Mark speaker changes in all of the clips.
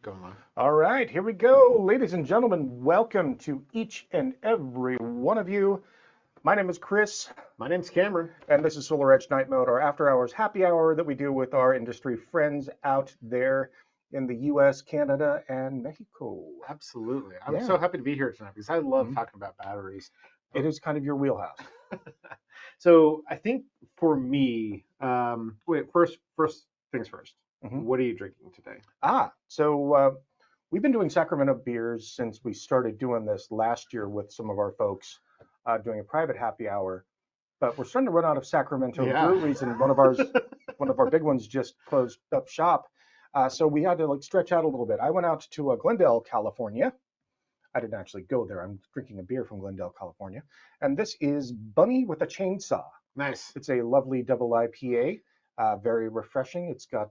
Speaker 1: going on.
Speaker 2: All right, here we go. Ladies and gentlemen, welcome to each and every one of you. My name is Chris,
Speaker 1: My name's Cameron.
Speaker 2: and this is SolarEdge Night Mode, our after hours happy hour that we do with our industry friends out there in the US, Canada, and Mexico.
Speaker 1: Absolutely. I'm so
Speaker 2: Yeah,
Speaker 1: happy to be here tonight because I love
Speaker 2: mhm.
Speaker 1: talking about batteries.
Speaker 2: It is kind of your wheelhouse.
Speaker 1: So I think for me, wait, first things first.
Speaker 2: Mhm.
Speaker 1: What are you drinking today?
Speaker 2: So we've been doing Sacramento beers since we started doing this last year with some of our folks doing a private happy hour. But we're starting to run out of Sacramento
Speaker 1: Yeah.
Speaker 2: breweries, and one of our big ones just closed up shop. So we had to like stretch out a little bit. I went out to Glendale, California. I didn't actually go there. I'm drinking a beer from Glendale, California, and this is Bunny with a Chainsaw.
Speaker 1: Nice.
Speaker 2: It's a lovely double IPA, very refreshing. It's got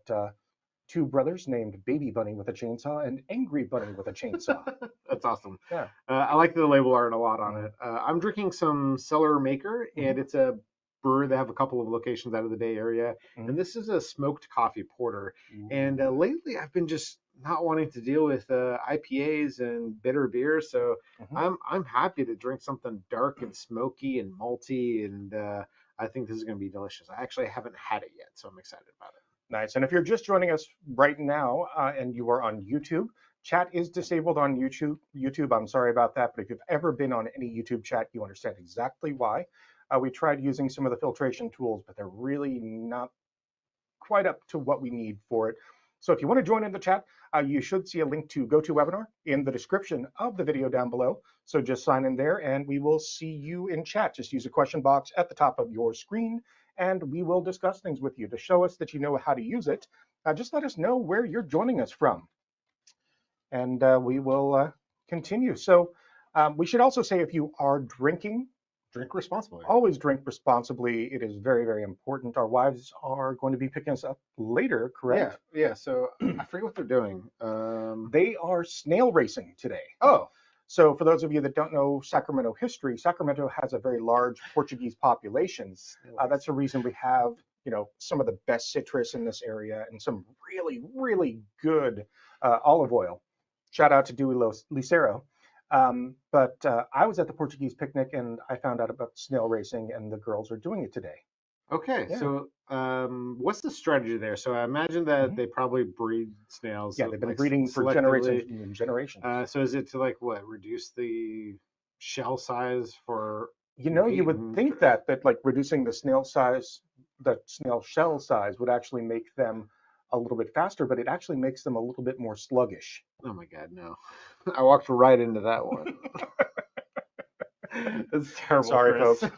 Speaker 2: two brothers named Baby Bunny with a chainsaw and Angry Bunny with a chainsaw.
Speaker 1: That's awesome.
Speaker 2: Yeah.
Speaker 1: I like the label art a lot on
Speaker 2: Mhm.
Speaker 1: it. I'm drinking some Cellar Maker,
Speaker 2: Mhm.
Speaker 1: and it's a brewer. They have a couple of locations out of the Bay Area,
Speaker 2: Mhm.
Speaker 1: and this is a smoked coffee porter. And
Speaker 2: Ooh.
Speaker 1: lately, I've been just not wanting to deal with IPAs and bitter beers, so
Speaker 2: Mhm.
Speaker 1: I'm happy to drink something dark and smoky and malty, and I think this is going to be delicious. I actually haven't had it yet, so I'm excited about it.
Speaker 2: Nice. And if you're just joining us right now and you are on YouTube, chat is disabled on YouTube. I'm sorry about that, but if you've ever been on any YouTube chat, you understand exactly why. We tried using some of the filtration tools, but they're really not quite up to what we need for it. So if you want to join in the chat, you should see a link to GoToWebinar in the description of the video down below. So just sign in there and we will see you in chat. Just use a question box at the top of your screen and we will discuss things with you to show us that you know how to use it. Just let us know where you're joining us from and we will continue. So we should also say if you are drinking,
Speaker 1: Drink responsibly.
Speaker 2: always drink responsibly. It is very, very important. Our wives are going to be picking us up later,
Speaker 1: Yeah,
Speaker 2: correct?
Speaker 1: yeah. So I forget what they're doing.
Speaker 2: They are snail racing today.
Speaker 1: Oh,
Speaker 2: So, for those of you that don't know Sacramento history, Sacramento has a very large Portuguese population.
Speaker 1: snail
Speaker 2: That's
Speaker 1: race.
Speaker 2: the reason we have, some of the best citrus in this area and some really, really good olive oil. Shout out to Dewey Lucero. But I was at the Portuguese picnic and I found out about snail racing, and the girls are doing it today.
Speaker 1: Okay,
Speaker 2: Yeah.
Speaker 1: so what's the strategy there? So I imagine that
Speaker 2: Mhm.
Speaker 1: they probably breed snails
Speaker 2: Yeah, they've been
Speaker 1: like
Speaker 2: breeding for generations
Speaker 1: selectively.
Speaker 2: and generations.
Speaker 1: So is it to like what, reduce the shell size for
Speaker 2: You
Speaker 1: weight
Speaker 2: would
Speaker 1: and
Speaker 2: think that like reducing the snail shell size would actually make them a little bit faster, but it actually makes them a little bit more sluggish.
Speaker 1: oh my God, no. I walked right into that one. That's terrible,
Speaker 2: Sorry,
Speaker 1: Chris.
Speaker 2: folks.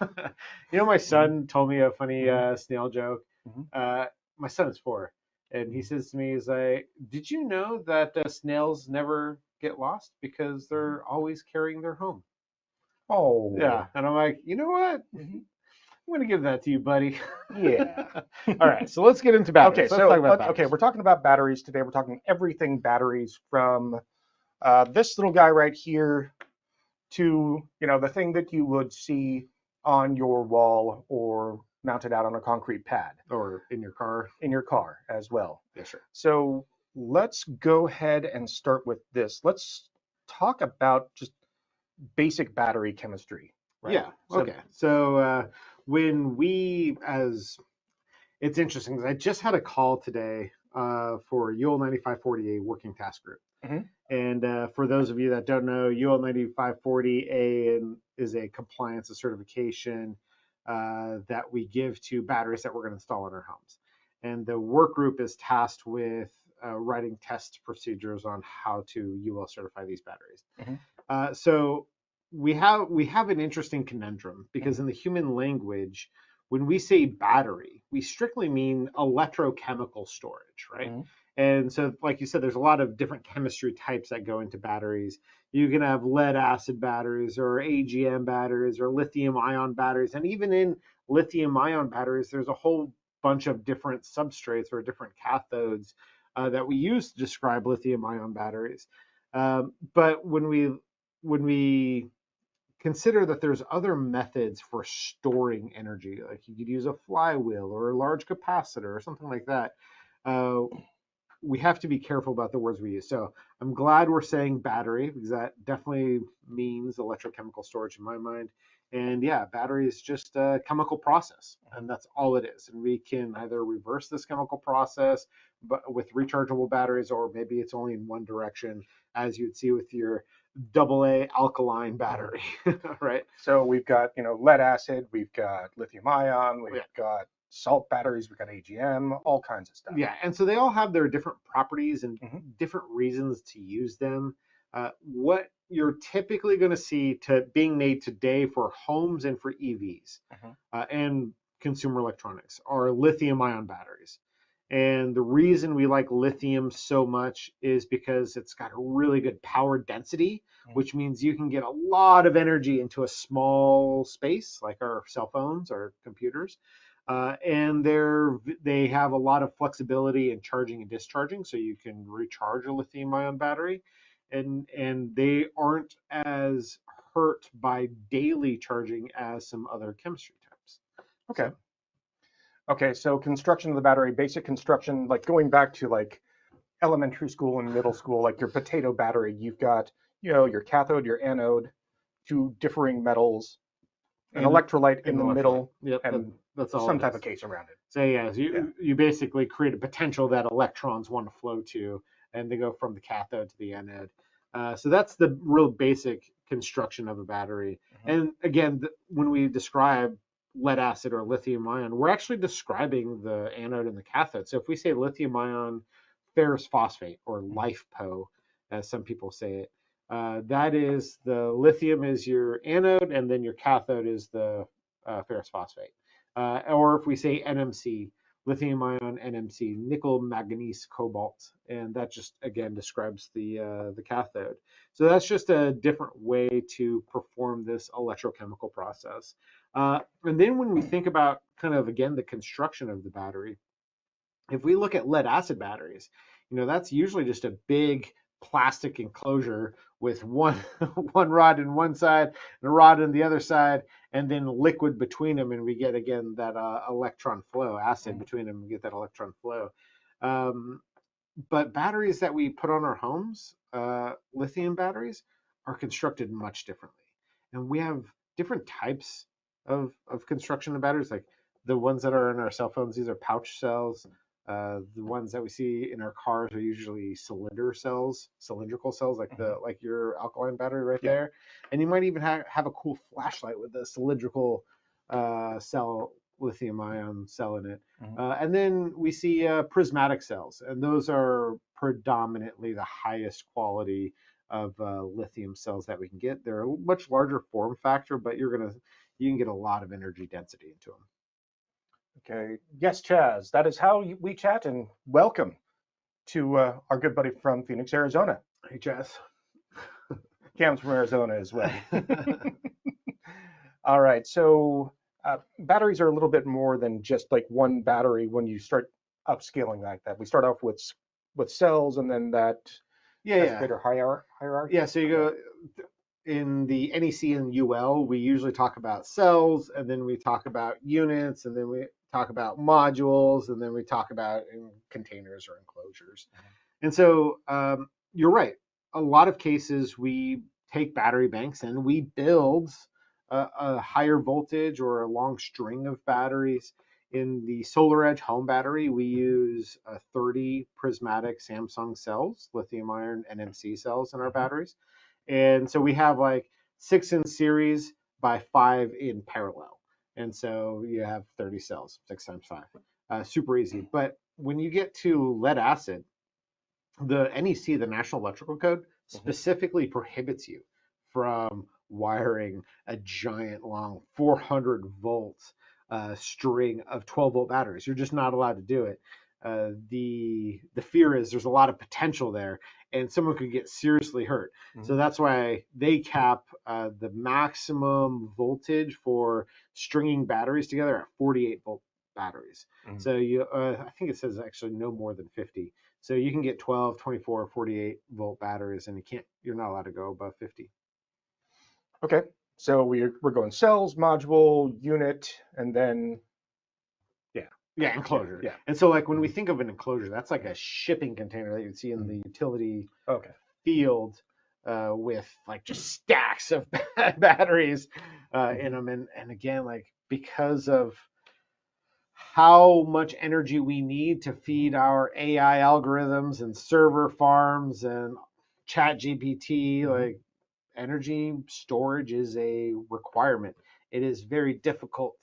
Speaker 1: My
Speaker 2: Hmm.
Speaker 1: son told me a funny
Speaker 2: Hmm.
Speaker 1: snail joke.
Speaker 2: Hmm.
Speaker 1: Uh, my son is 4, and he says to me, "He's like, did you know that snails never get lost because they're always carrying their home?"
Speaker 2: Oh,
Speaker 1: Yeah, and I'm like, you know what?
Speaker 2: mhm.
Speaker 1: I'm gonna give that to you, buddy.
Speaker 2: Yeah.
Speaker 1: All right, so let's get into
Speaker 2: Okay,
Speaker 1: batteries. Let's talk
Speaker 2: so
Speaker 1: about
Speaker 2: okay,
Speaker 1: batteries.
Speaker 2: we're talking about batteries today. We're talking everything batteries from this little guy right here to the thing that you would see on your wall or mounted out on a concrete pad
Speaker 1: Or in your car.
Speaker 2: in your car as well.
Speaker 1: Yeah, sure.
Speaker 2: So let's go ahead and start with this. Let's talk about just basic battery chemistry, right?
Speaker 1: Yeah.
Speaker 2: So,
Speaker 1: Okay. So when we as it's interesting because I just had a call today for UL 9540A working task group.
Speaker 2: mhm,
Speaker 1: And for those of you that don't know, UL 9540A is a compliance and certification that we give to batteries that we're going to install in our homes. And the work group is tasked with writing test procedures on how to UL certify these batteries.
Speaker 2: mhm,
Speaker 1: So we have an interesting conundrum because
Speaker 2: mhm,
Speaker 1: in the human language, when we say battery, we strictly mean electrochemical storage, right?
Speaker 2: mhm,
Speaker 1: And so, like you said, there's a lot of different chemistry types that go into batteries. You can have lead acid batteries or AGM batteries or lithium ion batteries. And even in lithium ion batteries, there's a whole bunch of different substrates or different cathodes that we use to describe lithium ion batteries. But when we consider that there's other methods for storing energy, like you could use a flywheel or a large capacitor or something like that. Uh, we have to be careful about the words we use. So I'm glad we're saying battery because that definitely means electrochemical storage in my mind. And yeah, battery is just a chemical process, and that's all it is. And we can either reverse this chemical process, but with rechargeable batteries, or maybe it's only in one direction, as you'd see with your AA alkaline battery, right?
Speaker 2: So we've got, lead acid, we've got lithium ion, we've
Speaker 1: Yeah.
Speaker 2: got salt batteries, we've got AGM, all kinds of stuff.
Speaker 1: Yeah, and so they all have their different properties and
Speaker 2: Hmm.
Speaker 1: different reasons to use them. What you're typically going to see to being made today for homes and for EVs
Speaker 2: Hmm.
Speaker 1: and consumer electronics are lithium ion batteries. And the reason we like lithium so much is because it's got a really good power density, which means you can get a lot of energy into a small space, like our cell phones or computers. And they have a lot of flexibility in charging and discharging, so you can recharge a lithium-ion battery, and they aren't as hurt by daily charging as some other chemistry types.
Speaker 2: Okay.
Speaker 1: So
Speaker 2: Okay, so construction of the battery, basic construction, like going back to like elementary school and middle school, like your potato battery, you've got, your cathode, your anode, two differing metals, an
Speaker 1: and
Speaker 2: electrolyte in
Speaker 1: and
Speaker 2: the
Speaker 1: electrolyte.
Speaker 2: middle,
Speaker 1: Yep,
Speaker 2: and
Speaker 1: that's all
Speaker 2: some
Speaker 1: it
Speaker 2: type
Speaker 1: is.
Speaker 2: of case around it.
Speaker 1: So yeah, so
Speaker 2: Yeah.
Speaker 1: you basically create a potential that electrons want to flow to, and they go from the cathode to the anode. So that's the real basic construction of a battery.
Speaker 2: Hmm.
Speaker 1: And again, when we describe lead acid or lithium ion, we're actually describing the anode and the cathode. So if we say lithium ion ferrous phosphate or LiFePO, as some people say it, that is the lithium is your anode, and then your cathode is the ferrous phosphate. Or if we say NMC, lithium ion NMC, nickel, manganese, cobalt, and that just again describes the cathode. So that's just a different way to perform this electrochemical process. And then when we think about kind of again the construction of the battery, if we look at lead acid batteries, that's usually just a big plastic enclosure with one one rod in one side and a rod on the other side, and then liquid between them, and we get again that electron flow, acid between them, we get that electron flow. Um, but batteries that we put on our homes, lithium batteries, are constructed much differently, and we have different types of construction of batteries, like the ones that are in our cell phones. These are pouch cells. The ones that we see in our cars are usually cylindrical cells, like
Speaker 2: Hmm.
Speaker 1: like your alkaline battery right
Speaker 2: Yeah.
Speaker 1: there. And you might even have a cool flashlight with a cylindrical cell, lithium ion cell in it.
Speaker 2: Hmm.
Speaker 1: And then we see prismatic cells, and those are predominantly the highest quality of lithium cells that we can get. They're a much larger form factor, but you can get a lot of energy density into them.
Speaker 2: Okay. Yes, Chaz, that is how we chat, and welcome to our good buddy from Phoenix, Arizona.
Speaker 1: Hey, Jess.
Speaker 2: Cam's from Arizona as well. All right, so batteries are a little bit more than just like one battery when you start upscaling like that. We start off with cells, and then that
Speaker 1: Yeah,
Speaker 2: has
Speaker 1: yeah,
Speaker 2: greater hierarchy.
Speaker 1: yeah. So you
Speaker 2: Okay.
Speaker 1: go in the NEC and UL, we usually talk about cells, and then we talk about units, and then we talk about modules, and then we talk about in containers or enclosures. And so you're right. A lot of cases, we take battery banks and we build a higher voltage or a long string of batteries. In the SolarEdge home battery, we use 30 prismatic Samsung cells, lithium iron NMC cells in our
Speaker 2: Hmm.
Speaker 1: batteries. And so we have like 6 in series by 5 in parallel. And so you have 30 cells, 6 times 5. Super easy. But when you get to lead acid, the NEC, the National Electrical Code,
Speaker 2: Hmm.
Speaker 1: specifically prohibits you from wiring a giant long 400 volt string of 12-volt batteries. You're just not allowed to do it. The fear is there's a lot of potential there, and someone could get seriously hurt.
Speaker 2: Hmm.
Speaker 1: So that's why they cap the maximum voltage for stringing batteries together at 48-volt batteries.
Speaker 2: Hmm.
Speaker 1: So I think it says actually no more than 50. So you can get 12, 24, 48-volt batteries, and you're not allowed to go above 50.
Speaker 2: Okay, so we're going cells, module, unit, and then yeah.
Speaker 1: Yeah, enclosure.
Speaker 2: Yeah.
Speaker 1: And so like when we think of an enclosure, that's like a shipping container that you'd see in
Speaker 2: Mhm.
Speaker 1: the utility
Speaker 2: Okay.
Speaker 1: field with like just stacks of batteries in
Speaker 2: Mhm.
Speaker 1: them. And again, like because of how much energy we need to feed our AI algorithms and server farms and chat GPT,
Speaker 2: Mhm.
Speaker 1: like energy storage is a requirement. It is very difficult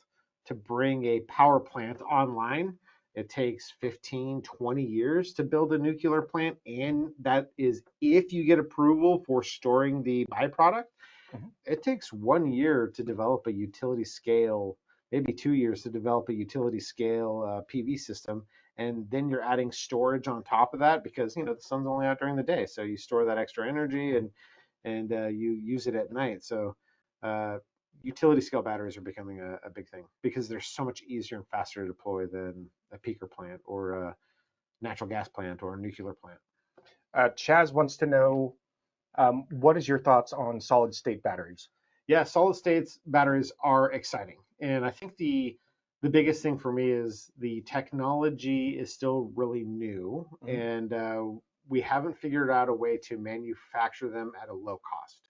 Speaker 1: to bring a power plant online. It takes 15, 20 years to build a nuclear plant. And that is if you get approval for storing the byproduct.
Speaker 2: Mhm.
Speaker 1: It takes 1 year to develop a utility scale, maybe 2 years to develop a utility scale PV system. And then you're adding storage on top of that because the sun's only out during the day, so you store that extra energy and you use it at night. So uh, utility scale batteries are becoming a big thing because they're so much easier and faster to deploy than a peaker plant or a natural gas plant or a nuclear plant.
Speaker 2: Chaz wants to know, what is your thoughts on solid state batteries?
Speaker 1: Yeah, solid states batteries are exciting, and I think the biggest thing for me is the technology is still really new,
Speaker 2: Mhm.
Speaker 1: and we haven't figured out a way to manufacture them at a low cost.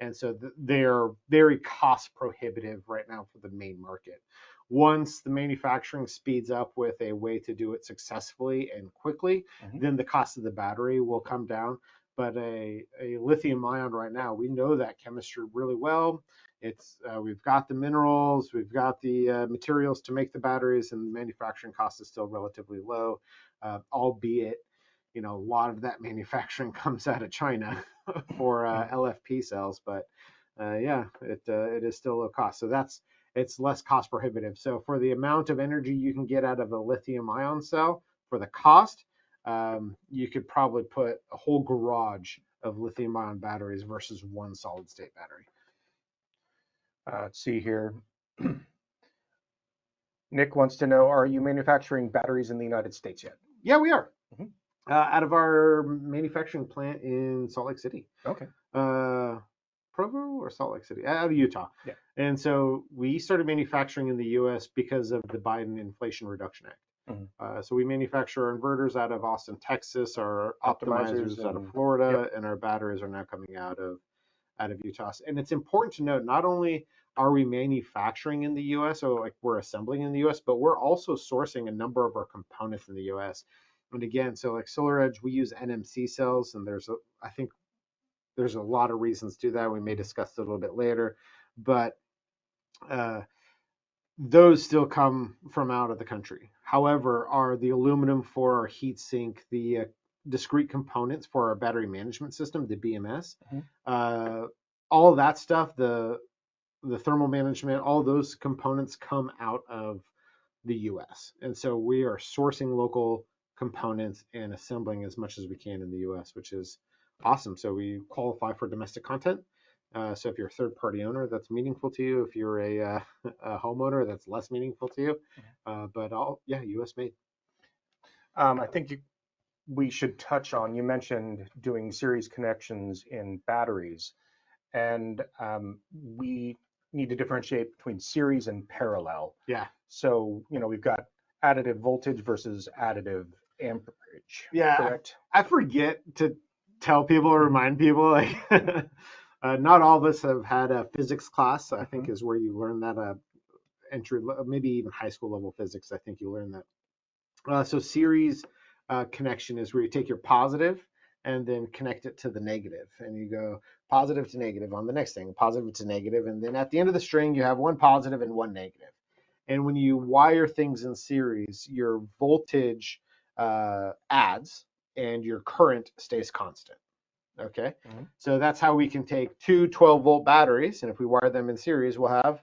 Speaker 1: And so they're very cost prohibitive right now for the main market. Once the manufacturing speeds up with a way to do it successfully and quickly,
Speaker 2: Mhm.
Speaker 1: then the cost of the battery will come down. But a lithium ion right now, we know that chemistry really well. It's we've got the minerals, we've got the materials to make the batteries, and the manufacturing cost is still relatively low, albeit a lot of that manufacturing comes out of China for
Speaker 2: Mhm.
Speaker 1: LFP cells. But yeah, it is still low cost, so it's less cost prohibitive. So for the amount of energy you can get out of a lithium ion cell for the cost, you could probably put a whole garage of lithium ion batteries versus one solid state battery.
Speaker 2: Let's see here. Nick wants to know, are you manufacturing batteries in the United States yet?
Speaker 1: Yeah, we are.
Speaker 2: Mhm.
Speaker 1: Out of our manufacturing plant in Salt Lake City.
Speaker 2: Okay.
Speaker 1: Uh, Provo or Salt Lake City? Out of Utah.
Speaker 2: Yeah.
Speaker 1: And so we started manufacturing in the US because of the Biden Inflation Reduction Act.
Speaker 2: Mhm.
Speaker 1: So we manufacture our inverters out of Austin, Texas, our
Speaker 2: Optimizers
Speaker 1: optimizers out of
Speaker 2: and yep.
Speaker 1: Florida, and our batteries are now coming out of Utah. And it's important to note not only are we manufacturing in the US, so like we're assembling in the US, but we're also sourcing a number of our components in the US. And again, so like SolarEdge, we use NMC cells, and I think there's a lot of reasons to that. We may
Speaker 2: Mhm.
Speaker 1: discuss it a little bit later, but uh, those still come from out of the country. However, are the aluminum for our heat sink, the discrete components for our battery management system, the BMS,
Speaker 2: Mhm.
Speaker 1: uh, all of that stuff, the thermal management, all those components come out of the US. And so we are sourcing local components and assembling as much as we can in the US, which is awesome. So we qualify for domestic content. So if you're a third party owner, that's meaningful to you. If you're a homeowner, that's less meaningful to you. But all, yeah, US made.
Speaker 2: I think we should touch on, you mentioned doing series connections in batteries, and we need to differentiate between series and parallel.
Speaker 1: Yeah.
Speaker 2: So, we've got additive voltage versus additive amperage,
Speaker 1: Yeah.
Speaker 2: correct?
Speaker 1: I forget to tell people or
Speaker 2: Mhm.
Speaker 1: remind people like not all of us have had a physics class. I think
Speaker 2: Mhm.
Speaker 1: is where you learn that entry, maybe even high school level physics. I think you learn that. So series connection is where you take your positive and then connect it to the negative, and you go positive to negative on the next thing, positive to negative, and then at the end of the string you have one positive and one negative. And when you wire things in series, your voltage adds and your current stays constant. Okay,
Speaker 2: Mhm.
Speaker 1: so that's how we can take two 12-volt batteries, and if we wire them in series, we'll have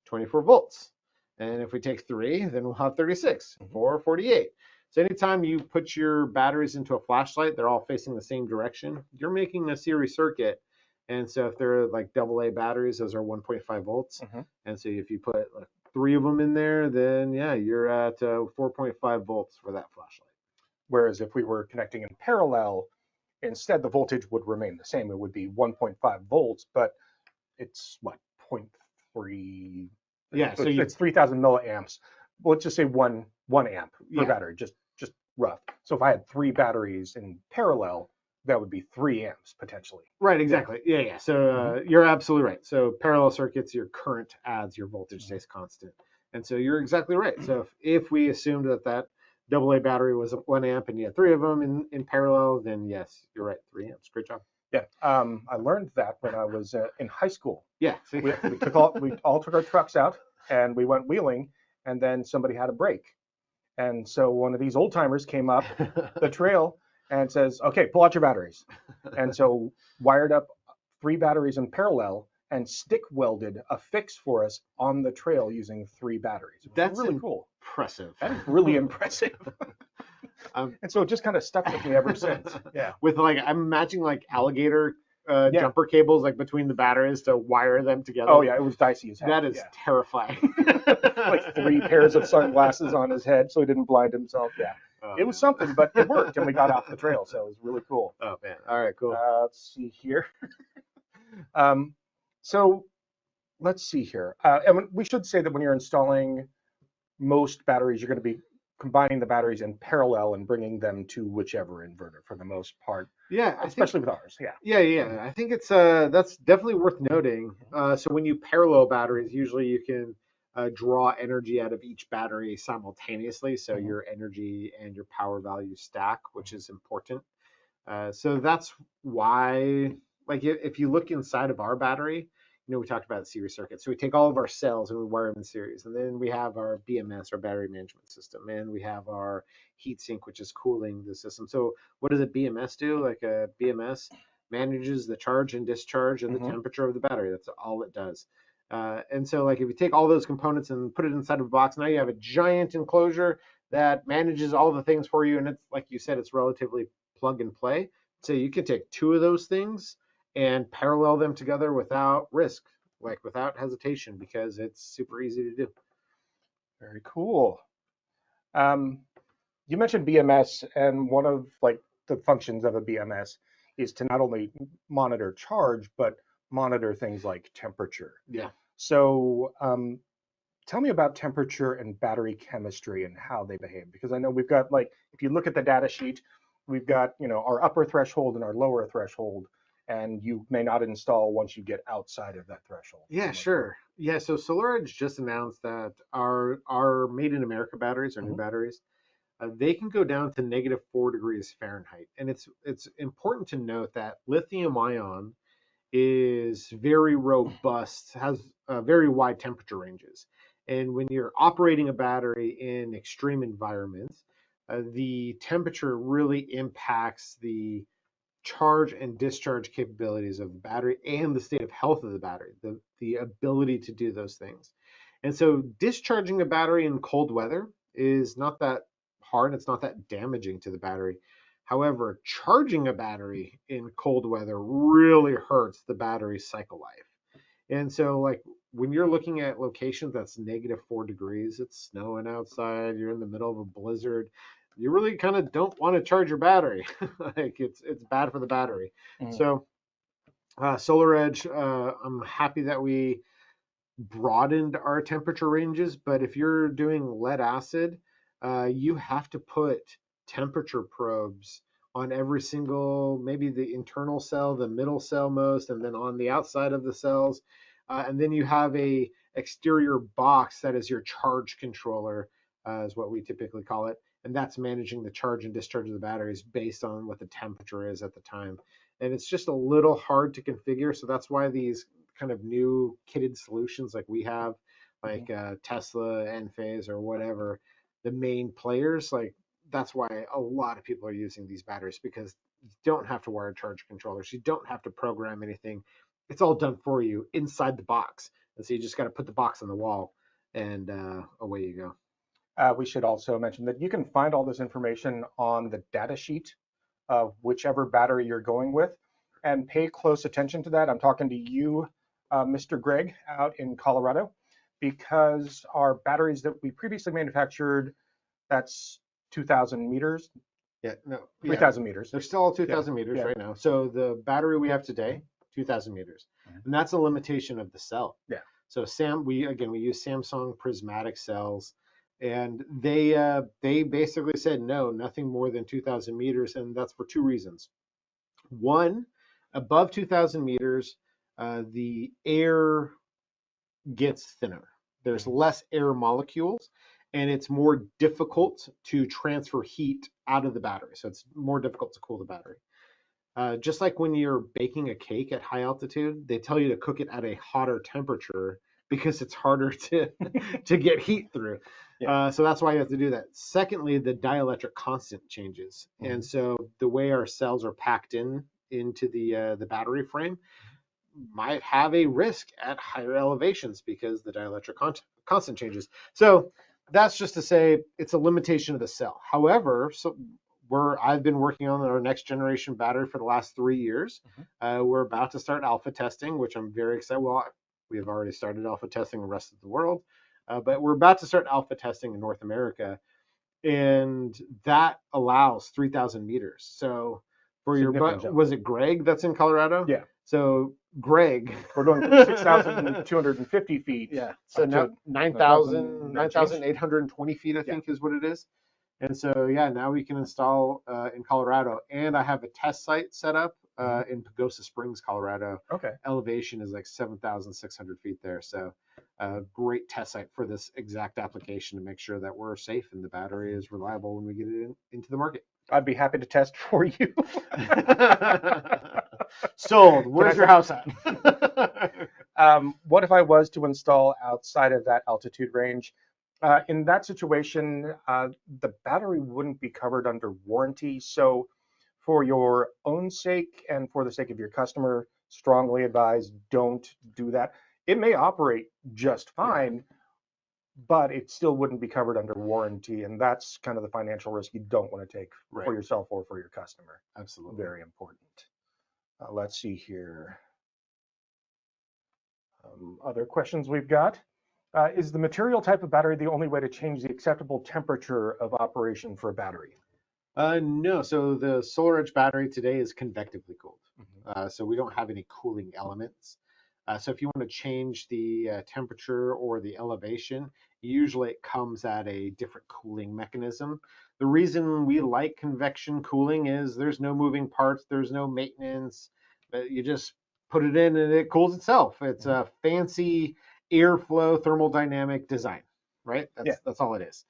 Speaker 1: 24 volts. And if we take three, then we'll have 36,
Speaker 2: Mhm.
Speaker 1: 4, 48. So anytime you put your batteries into a flashlight, they're all facing the same direction. You're making a series circuit. And so if they're like AA batteries, those are 1.5 volts.
Speaker 2: Mhm.
Speaker 1: And so if you put like three of them in there, then yeah, you're at 4.5 volts for that flashlight.
Speaker 2: Whereas if we were connecting in parallel, instead the voltage would remain the same. It would be 1.5 volts, but it's what, 0.3,
Speaker 1: Yeah, so
Speaker 2: it's
Speaker 1: you
Speaker 2: 3,000 milliamps, well, let's just say one amp per
Speaker 1: Yeah.
Speaker 2: battery, just rough. So if I had 3 batteries in parallel, that would be 3 amps potentially.
Speaker 1: Right,
Speaker 2: Yeah.
Speaker 1: exactly. Yeah, yeah. So
Speaker 2: Hmm.
Speaker 1: you're absolutely right. So parallel circuits, your current adds, your voltage
Speaker 2: Hmm.
Speaker 1: stays constant. And so you're exactly right. So if we assumed that that AA battery was 1 amp and you had three of them in parallel, then yes, you're right. 3 amps. Great job.
Speaker 2: Yeah. I learned that when I was in high school.
Speaker 1: Yeah. See?
Speaker 2: We all took our trucks out and we went wheeling, and then somebody had a break. And so one of these old timers came up the trail and says, "Okay, pull out your batteries." And so wired up 3 batteries in parallel and stick welded a fix for us on the trail using 3 batteries. It was
Speaker 1: That's
Speaker 2: really cool.
Speaker 1: impressive.
Speaker 2: That is really impressive.
Speaker 1: um,
Speaker 2: And so it just kind of stuck with me ever since. Yeah.
Speaker 1: with like, I'm imagining like alligator
Speaker 2: Yeah.
Speaker 1: jumper cables like between the batteries to wire them together.
Speaker 2: Oh yeah, it was dicey as heck.
Speaker 1: That is
Speaker 2: Yeah.
Speaker 1: terrifying.
Speaker 2: Like 3 pairs of sunglasses on his head so he didn't blind himself. Yeah.
Speaker 1: Oh,
Speaker 2: It was
Speaker 1: man.
Speaker 2: something, but it worked and we got off the trail. So it was really cool.
Speaker 1: Oh man. All right, cool.
Speaker 2: Let's see here. Um, so let's see here. And we should say that when you're installing most batteries, you're going to be combining the batteries in parallel and bringing them to whichever inverter for the most part,
Speaker 1: Yeah, I think
Speaker 2: especially with ours. Yeah.
Speaker 1: yeah. I think it's that's definitely worth noting. So when you parallel batteries, usually you can draw energy out of each battery simultaneously, so
Speaker 2: Mhm.
Speaker 1: your energy and your power value stack, which is important. So that's why, like, if you look inside of our battery, we talked about series circuits. So we take all of our cells and we wire them in series, and then we have our BMS, our battery management system, and we have our heat sink, which is cooling the system. So what does a BMS do? Like a BMS manages the charge and discharge and the
Speaker 2: Hmm.
Speaker 1: temperature of the battery. That's all it does. And so, like, if you take all those components and put it inside of a box, now you have a giant enclosure that manages all the things for you. And it's like you said, it's relatively plug and play. So you can take two of those things and parallel them together without risk, like without hesitation, because it's super easy to do.
Speaker 2: Very cool. Um, you mentioned BMS, and one of like the functions of a BMS is to not only monitor charge, but monitor things like temperature.
Speaker 1: Yeah.
Speaker 2: So tell me about temperature and battery chemistry and how they behave, because I know we've got, like, if you look at the data sheet, we've got, our upper threshold and our lower threshold, and you may not install once you get outside of that threshold for
Speaker 1: Yeah,
Speaker 2: the most part.
Speaker 1: sure. Yeah, so SolarEdge just announced that our made in America batteries, our new
Speaker 2: Hmm.
Speaker 1: batteries, they can go down to -4 degrees Fahrenheit. And it's important to note that lithium ion is very robust, has very wide temperature ranges. And when you're operating a battery in extreme environments, the temperature really impacts the charge and discharge capabilities of the battery and the state of health of the battery, the ability to do those things. And so discharging a battery in cold weather is not that hard, it's not that damaging to the battery. However, charging a battery in cold weather really hurts the battery's cycle life. And so, like, when you're looking at locations that's -4 degrees, it's snowing outside, you're in the middle of a blizzard, you really kind of don't want to charge your battery. Like, it's bad for the battery.
Speaker 2: Mhm.
Speaker 1: So, SolarEdge, I'm happy that we broadened our temperature ranges, but if you're doing lead acid, you have to put temperature probes on every single, maybe the internal cell, the middle cell most, and then on the outside of the cells. And then you have a exterior box that is your charge controller, is what we typically call it. And that's managing the charge and discharge of the batteries based on what the temperature is at the time. And it's just a little hard to configure. So that's why these kind of new kitted solutions like we have,
Speaker 2: Mhm.
Speaker 1: like Tesla, Enphase, or whatever, the main players, like that's why a lot of people are using these batteries, because you don't have to wire charge controllers. You don't have to program anything. It's all done for you inside the box. And so you just got to put the box on the wall and away you go.
Speaker 2: We should also mention that you can find all this information on the data sheet of whichever battery you're going with, and pay close attention to that. I'm talking to you, Mr. Greg, out in Colorado, because our batteries that we previously manufactured, that's 2,000 meters,
Speaker 1: Yeah, no, yeah,
Speaker 2: 3,000 meters.
Speaker 1: they're still all
Speaker 2: Yeah,
Speaker 1: 2,000 meters
Speaker 2: yeah.
Speaker 1: right now. So the battery we have today, 2,000 meters,
Speaker 2: Mhm.
Speaker 1: and that's a limitation of the cell.
Speaker 2: Yeah.
Speaker 1: So we use Samsung prismatic cells. And they basically said no, nothing more than 2,000 meters, and that's for two reasons. One, above 2,000 meters, the air gets thinner. There's less air molecules, and it's more difficult to transfer heat out of the battery. So it's more difficult to cool the battery. Just like when you're baking a cake at high altitude, they tell you to cook it at a hotter temperature because it's harder to to get heat through.
Speaker 2: Yeah.
Speaker 1: So that's why you have to do that. Secondly, the dielectric constant changes, and so the way our cells are packed into the battery frame might have a risk at higher elevations because the dielectric constant changes. So that's just to say it's a limitation of the cell. However, I've been working on our next generation battery for the last 3 years. We're about to start alpha testing, which I'm very excited. Well, we have already started alpha testing the rest of the world, but we're about to start alpha testing in North America, and that allows 3,000 meters. So for your, was it Greg that's in Colorado?
Speaker 2: Yeah.
Speaker 1: So Greg,
Speaker 2: we're going from 6,250 feet.
Speaker 1: Yeah. So now 9,820 feet, I think, is what it is. And so, yeah, now we can install in Colorado. And I have a test site set up in Pagosa Springs, Colorado.
Speaker 2: Okay.
Speaker 1: Elevation is like 7,600 feet there. So great test site for this exact application to make sure that we're safe and the battery is reliable when we get it into the market.
Speaker 2: I'd be happy to test for you.
Speaker 1: Sold. Where's your house at?
Speaker 2: What if I was to install outside of that altitude range? In that situation, the battery wouldn't be covered under warranty. So for your own sake and for the sake of your customer, strongly advise don't do that. It may operate just fine, but it still wouldn't be covered under warranty. And that's kind of the financial risk you don't want to take for yourself or for your customer.
Speaker 1: Absolutely.
Speaker 2: Very important. Let's see here. Other questions we've got. Is the material type of battery the only way to change the acceptable temperature of operation for a battery?
Speaker 1: No. So the SolarEdge battery today is convectively cooled. So we don't have any cooling elements. So if you want to change the temperature or the elevation, usually it comes at a different cooling mechanism. The reason we like convection cooling is there's no moving parts, there's no maintenance. You just put it in and it cools itself. It's a fancy airflow thermodynamic design, right? That's all it is.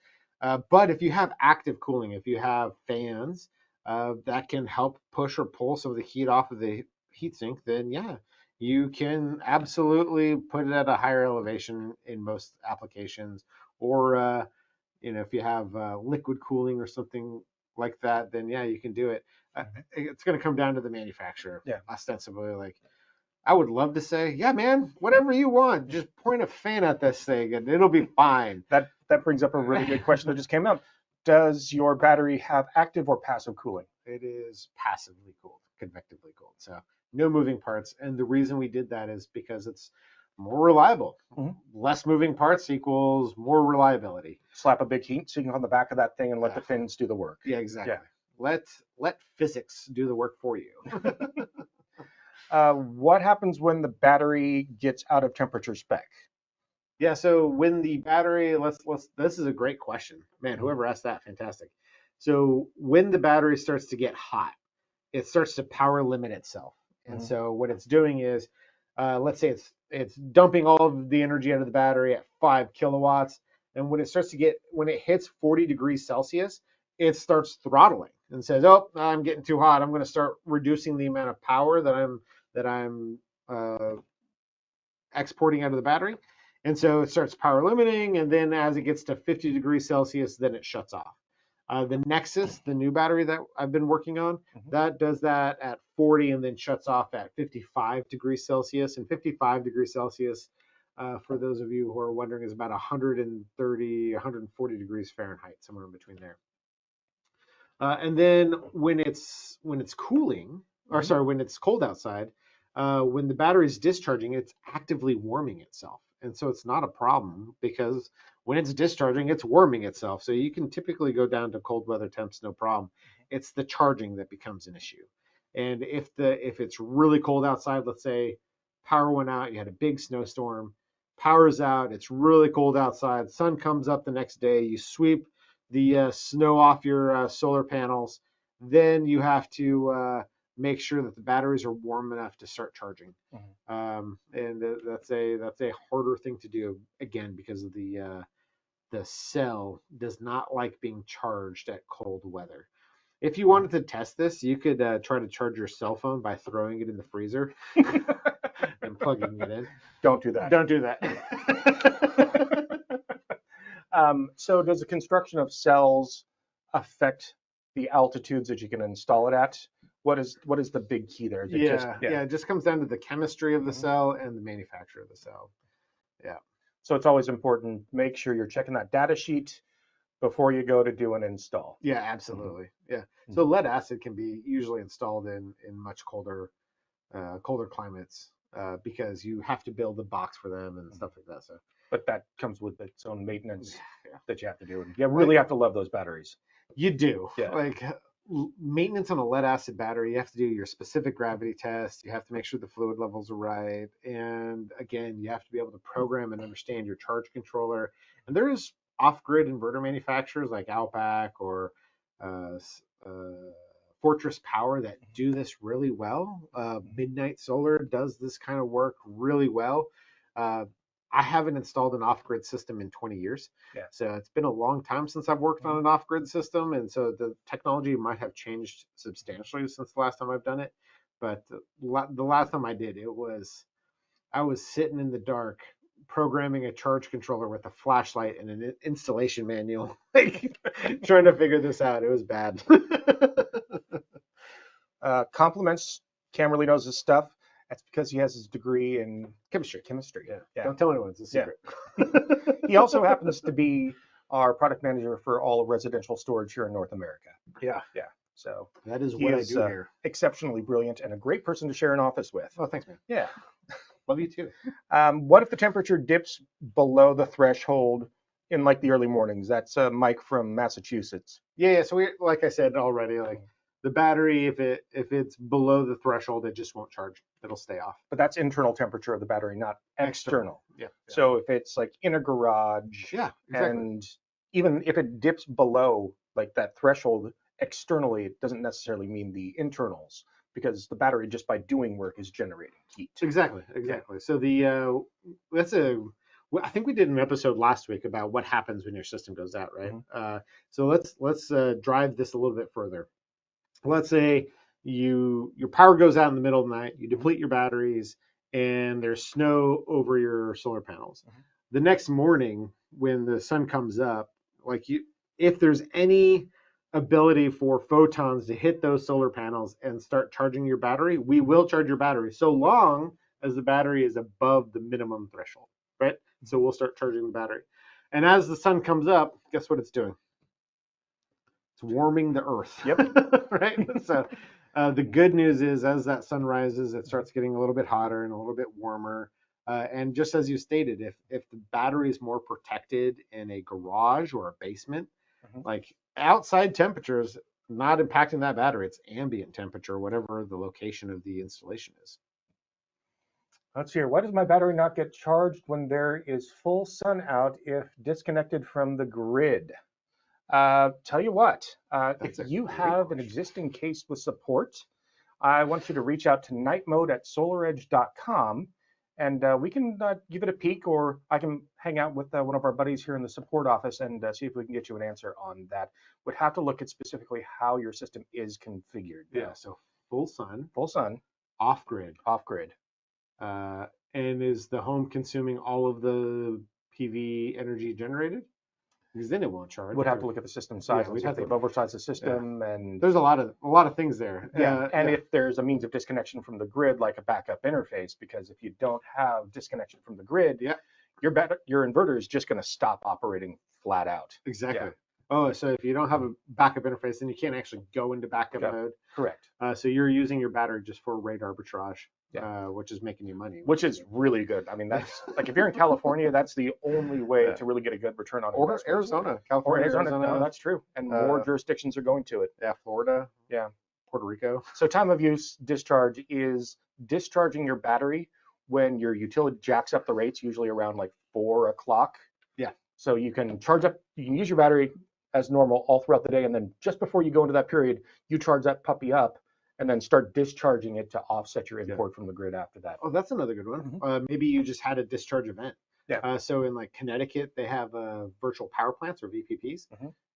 Speaker 1: But if you have active cooling, if you have fans that can help push or pull some of the heat off of the heatsink, then yeah, you can absolutely put it at a higher elevation in most applications. Or if you have liquid cooling or something like that, then yeah, you can do it. It's going to come down to the manufacturer, ostensibly. Like, I would love to say, yeah, man, whatever you want, just point a fan at this thing and it'll be fine.
Speaker 2: That brings up a really good question that just came up. Does your battery have active or passive cooling?
Speaker 1: It is passively cooled, convectively cooled. So no moving parts. And the reason we did that is because it's more reliable. Less moving parts equals more reliability.
Speaker 2: Slap a big heat sink on the back of that thing and let the fins do the work.
Speaker 1: Yeah, exactly. Yeah. Let physics do the work for you.
Speaker 2: What happens when the battery gets out of temperature spec?
Speaker 1: Yeah, so when the battery, this is a great question. Man, whoever asked that, fantastic. So when the battery starts to get hot, it starts to power limit itself. And so what it's doing is, let's say it's dumping all of the energy out of the battery at 5 kilowatts. And when it hits 40 degrees Celsius, it starts throttling and says, oh, I'm getting too hot. I'm going to start reducing the amount of power that I'm exporting out of the battery. And so it starts power limiting, and then as it gets to 50 degrees Celsius, then it shuts off. The Nexus, the new battery that I've been working on, that does that at 40 and then shuts off at 55 degrees Celsius. And 55 degrees Celsius, for those of you who are wondering, is about 130, 140 degrees Fahrenheit, somewhere in between there. And then when it's cooling, or sorry, when it's cold outside, when the battery is discharging, it's actively warming itself. And so it's not a problem because when it's discharging, it's warming itself. So you can typically go down to cold weather temps, no problem. It's the charging that becomes an issue. And if it's really cold outside, let's say power went out, you had a big snowstorm, power's out, it's really cold outside, sun comes up the next day, you sweep the snow off your solar panels, then you have to make sure that the batteries are warm enough to start charging. And that's a harder thing to do, again, because of the cell does not like being charged at cold weather. If you wanted to test this, you could try to charge your cell phone by throwing it in the freezer and plugging it in.
Speaker 2: Don't do that.
Speaker 1: Don't do that.
Speaker 2: So does the construction of cells affect the altitudes that you can install it at? What is the big key there? Is it
Speaker 1: it just comes down to the chemistry of the cell and the manufacturer of the cell. Yeah.
Speaker 2: So it's always important, make sure you're checking that data sheet before you go to do an install.
Speaker 1: Yeah, absolutely. Yeah. So lead acid can be usually installed in much colder climates because you have to build a box for them and stuff like that. So,
Speaker 2: but that comes with its own maintenance that you have to do, and you really have to love those batteries.
Speaker 1: You do.
Speaker 2: Yeah.
Speaker 1: Like maintenance on a lead acid battery, you have to do your specific gravity test. You have to make sure the fluid levels are right, and again, you have to be able to program and understand your charge controller. And there's off-grid inverter manufacturers like Alpac or Fortress Power that do this really well. Midnight Solar does this kind of work really well. I haven't installed an off-grid system in 20 years.
Speaker 2: Yeah.
Speaker 1: So it's been a long time since I've worked on an off-grid system. And so the technology might have changed substantially since the last time I've done it. But the last time I did, I was sitting in the dark programming a charge controller with a flashlight and an installation manual, like trying to figure this out. It was bad.
Speaker 2: Compliments. Cam really knows his stuff. That's because he has his degree in
Speaker 1: Chemistry.
Speaker 2: Yeah.
Speaker 1: Don't tell anyone, it's a secret.
Speaker 2: He also happens to be our product manager for all residential storage here in North America.
Speaker 1: Yeah.
Speaker 2: So
Speaker 1: that is what I do here.
Speaker 2: Exceptionally brilliant and a great person to share an office with.
Speaker 1: Oh, thanks, man.
Speaker 2: Yeah.
Speaker 1: Love you too.
Speaker 2: What if the temperature dips below the threshold in like the early mornings? That's Mike from Massachusetts.
Speaker 1: Yeah. So like I said already, like the battery, if it's below the threshold, it just won't charge. It'll stay off.
Speaker 2: But that's internal temperature of the battery, not external.
Speaker 1: Yeah.
Speaker 2: So if it's like in a garage,
Speaker 1: yeah, exactly.
Speaker 2: And even if it dips below like that threshold externally, it doesn't necessarily mean the internals, because the battery just by doing work is generating heat.
Speaker 1: Exactly.
Speaker 2: Yeah.
Speaker 1: So I think we did an episode last week about what happens when your system goes out, right? So let's drive this a little bit further. Let's say your power goes out in the middle of the night, you deplete your batteries, and there's snow over your solar panels. The next morning, when the sun comes up, if there's any ability for photons to hit those solar panels and start charging your battery, we will charge your battery so long as the battery is above the minimum threshold, right? So we'll start charging the battery. And as the sun comes up, guess what it's doing? It's warming the earth.
Speaker 2: Yep.
Speaker 1: Right? So the good news is as that sun rises, it starts getting a little bit hotter and a little bit warmer. And just as you stated, if the battery is more protected in a garage or a basement, like outside temperatures not impacting that battery, it's ambient temperature, whatever the location of the installation is.
Speaker 2: Let's see here. Why does my battery not get charged when there is full sun out if disconnected from the grid? Tell you what, if you have an existing case with support, I want you to reach out to nightmode@solaredge.com, and we can give it a peek, or I can hang out with one of our buddies here in the support office and see if we can get you an answer on that. Would have to look at specifically how your system is configured.
Speaker 1: Yeah, so full sun, off-grid. And is the home consuming all of the PV energy generated? Because then it won't charge.
Speaker 2: Would have to look at the system size. We'd have to oversize the system, and
Speaker 1: there's a lot of things there.
Speaker 2: And if there's a means of disconnection from the grid, like a backup interface, because if you don't have disconnection from the grid, your inverter is just going to stop operating flat out.
Speaker 1: Exactly. Oh, so if you don't have a backup interface, then you can't actually go into backup mode.
Speaker 2: Correct.
Speaker 1: So you're using your battery just for rate arbitrage, which is making you money.
Speaker 2: Which is really good. I mean, that's like if you're in California, that's the only way to really get a good return on investment.
Speaker 1: Or Arizona, California,
Speaker 2: Arizona. No, that's true. And more jurisdictions are going to it.
Speaker 1: Yeah, Florida.
Speaker 2: Yeah.
Speaker 1: Puerto Rico.
Speaker 2: So time of use discharge is discharging your battery when your utility jacks up the rates, usually around like 4 o'clock.
Speaker 1: Yeah.
Speaker 2: So you can charge up, you can use your battery as normal all throughout the day, and then just before you go into that period, you charge that puppy up and then start discharging it to offset your import from the grid after that.
Speaker 1: Oh, that's another good one. Maybe you just had a discharge event.
Speaker 2: Yeah.
Speaker 1: So in like Connecticut, they have virtual power plants or VPPs.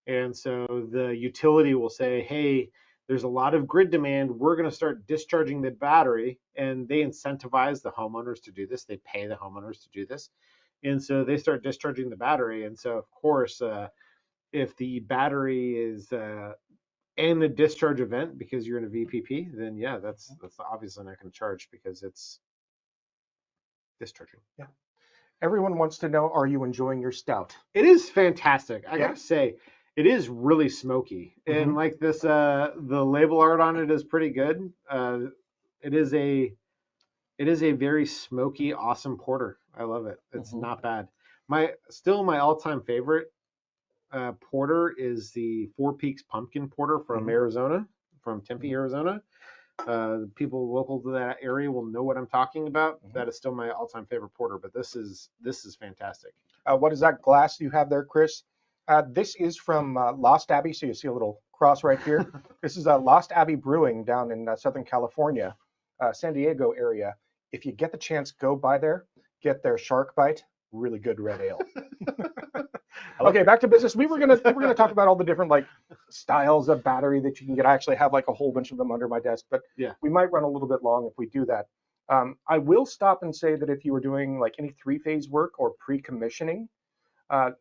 Speaker 1: And so the utility will say, hey, there's a lot of grid demand. We're going to start discharging the battery. And they incentivize the homeowners to do this. They pay the homeowners to do this. And so they start discharging the battery. And so, of course, if the battery is in a discharge event because you're in a VPP, then yeah, that's obviously not going to charge because it's discharging.
Speaker 2: Yeah. Everyone wants to know, are you enjoying your stout?
Speaker 1: It is fantastic. I gotta say, it is really smoky. And like this, the label art on it is pretty good. It is a very smoky, awesome porter. I love it. It's not bad. My all-time favorite porter is the Four Peaks Pumpkin Porter from Arizona, from Tempe, Arizona. People local to that area will know what I'm talking about. That is still my all-time favorite porter, but this is fantastic.
Speaker 2: What is that glass you have there, Chris? This is from Lost Abbey, so you see a little cross right here. This is Lost Abbey Brewing down in Southern California, San Diego area. If you get the chance, go by there, get their Shark Bite, really good red ale. Okay, back to business. We were gonna talk about all the different like styles of battery that you can get. I actually have like a whole bunch of them under my desk, but we might run a little bit long if we do that. I will stop and say that if you were doing like any three-phase work or pre-commissioning,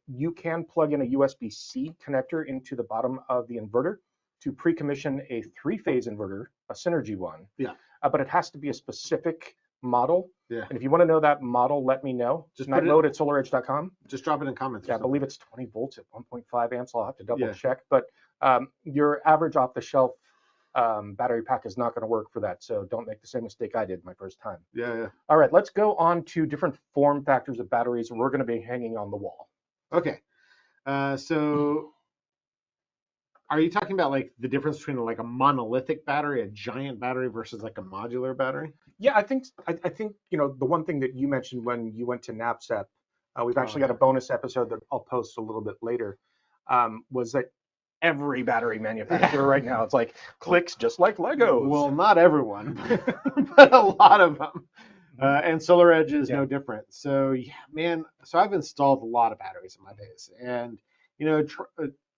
Speaker 2: you can plug in a USB-C connector into the bottom of the inverter to pre-commission a three-phase inverter, a Synergy one.
Speaker 1: Yeah.
Speaker 2: But it has to be a specific model.
Speaker 1: Yeah.
Speaker 2: And if you want to know that model, let me know. Just Night Mode at SolarEdge.com.
Speaker 1: Just drop it in comments.
Speaker 2: Yeah, I believe it's 20 volts at 1.5 amps. I'll have to double check. But your average off-the-shelf battery pack is not going to work for that. So don't make the same mistake I did my first time.
Speaker 1: Yeah.
Speaker 2: All right, let's go on to different form factors of batteries we're going to be hanging on the wall.
Speaker 1: Okay. So are you talking about like the difference between like a monolithic battery, a giant battery versus like a modular battery?
Speaker 2: Yeah, I think the one thing that you mentioned when you went to NAPSEP, we've actually got a bonus episode that I'll post a little bit later, was that every battery manufacturer right now, it's like clicks just like Legos.
Speaker 1: Well, not everyone, but a lot of them. And SolarEdge is no different. So yeah, man. So I've installed a lot of batteries in my days, and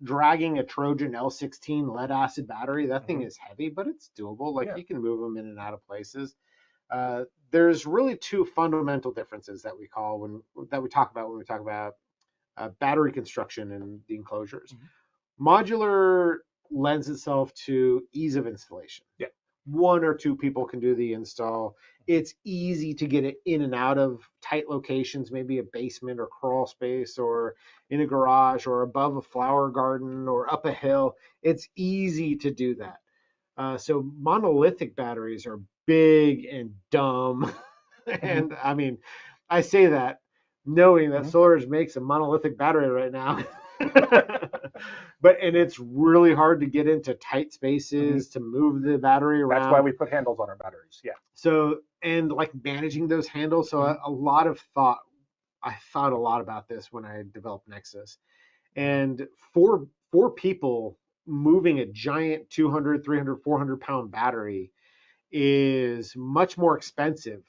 Speaker 1: dragging a Trojan L16 lead acid battery, that thing is heavy, but it's doable. Like you can move them in and out of places. There's really two fundamental differences that we talk about when we talk about battery construction and the enclosures. Modular lends itself to ease of installation.
Speaker 2: Yeah.
Speaker 1: One or two people can do the install. It's easy to get it in and out of tight locations, maybe a basement or crawl space or in a garage or above a flower garden or up a hill. It's easy to do that. So monolithic batteries are big and dumb. And I mean, I say that knowing that SolarEdge makes a monolithic battery right now. And it's really hard to get into tight spaces to move the battery around.
Speaker 2: That's why we put handles on our batteries. Yeah.
Speaker 1: So, and like managing those handles. So I thought a lot about this when I developed Nexus. And for people, moving a giant 200, 300, 400 pound battery is much more expensive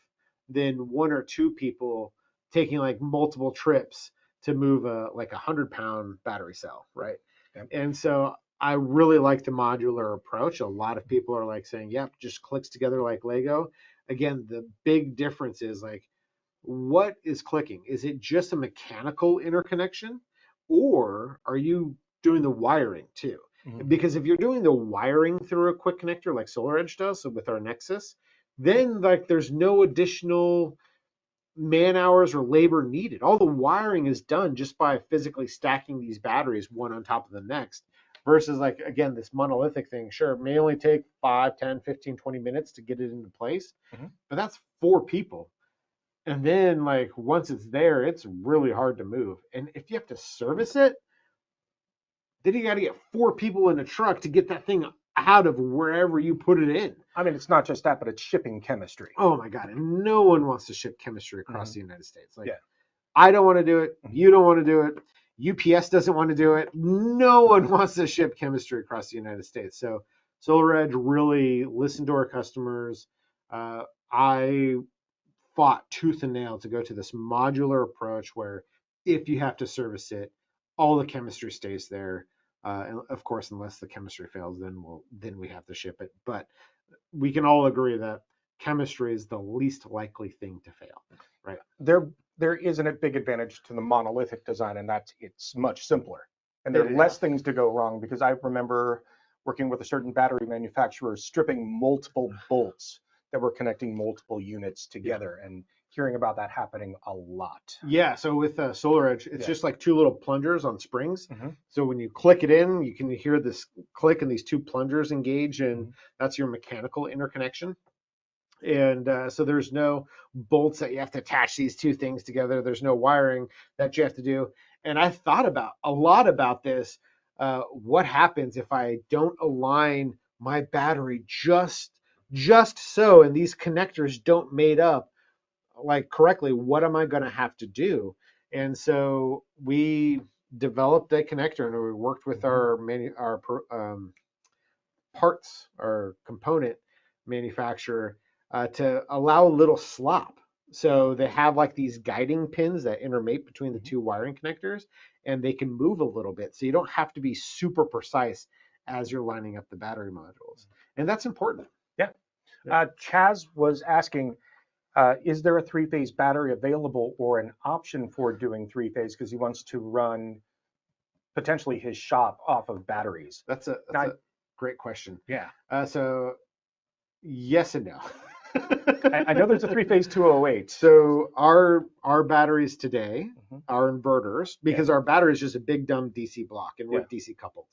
Speaker 1: than one or two people taking like multiple trips to move a 100-pound battery cell, right? Yep. And so I really like the modular approach. A lot of people are like saying, yep, just clicks together like Lego. Again, the big difference is like, what is clicking? Is it just a mechanical interconnection, or are you doing the wiring too? Because if you're doing the wiring through a quick connector like SolarEdge does, so with our Nexus, then like there's no additional man hours or labor needed. All the wiring is done just by physically stacking these batteries one on top of the next, versus like, again, this monolithic thing, sure, it may only take 5, 10, 15, 20 minutes to get it into place, but that's 4 people. And then like once it's there, it's really hard to move. And if you have to service it, then you got to get 4 people in a truck to get that thing out of wherever you put it in.
Speaker 2: I mean, it's not just that, but it's shipping chemistry.
Speaker 1: Oh my God. And no one wants to ship chemistry across the United States. Like,
Speaker 2: Yeah.
Speaker 1: I don't want to do it. You don't want to do it. UPS doesn't want to do it. No one wants to ship chemistry across the United States. So SolarEdge really listened to our customers. I fought tooth and nail to go to this modular approach where if you have to service it, all the chemistry stays there. And of course, unless the chemistry fails, then we have to ship it. But we can all agree that chemistry is the least likely thing to fail, right?
Speaker 2: There isn't a big advantage to the monolithic design, and that's it's much simpler. And there are less things to go wrong, because I remember working with a certain battery manufacturer stripping multiple bolts that were connecting multiple units together, and hearing about that happening a lot.
Speaker 1: Yeah, so with SolarEdge, it's just like two little plungers on springs. So when you click it in, you can hear this click and these two plungers engage, and that's your mechanical interconnection. And so there's no bolts that you have to attach these two things together. There's no wiring that you have to do. And I thought about a lot about this. What happens if I don't align my battery just so, and these connectors don't mate up like correctly? What am I going to have to do? And so we developed a connector, and we worked with our parts or component manufacturer to allow a little slop. So they have like these guiding pins that intermate between the two wiring connectors, and they can move a little bit. So you don't have to be super precise as you're lining up the battery modules. And that's important.
Speaker 2: Yeah. Chaz was asking, is there a three-phase battery available or an option for doing three-phase? Because he wants to run potentially his shop off of batteries.
Speaker 1: That's a great question.
Speaker 2: Yeah.
Speaker 1: So yes and no.
Speaker 2: I know there's a three-phase 208.
Speaker 1: So our batteries today, our inverters, because our battery is just a big dumb DC block, and we're DC coupled.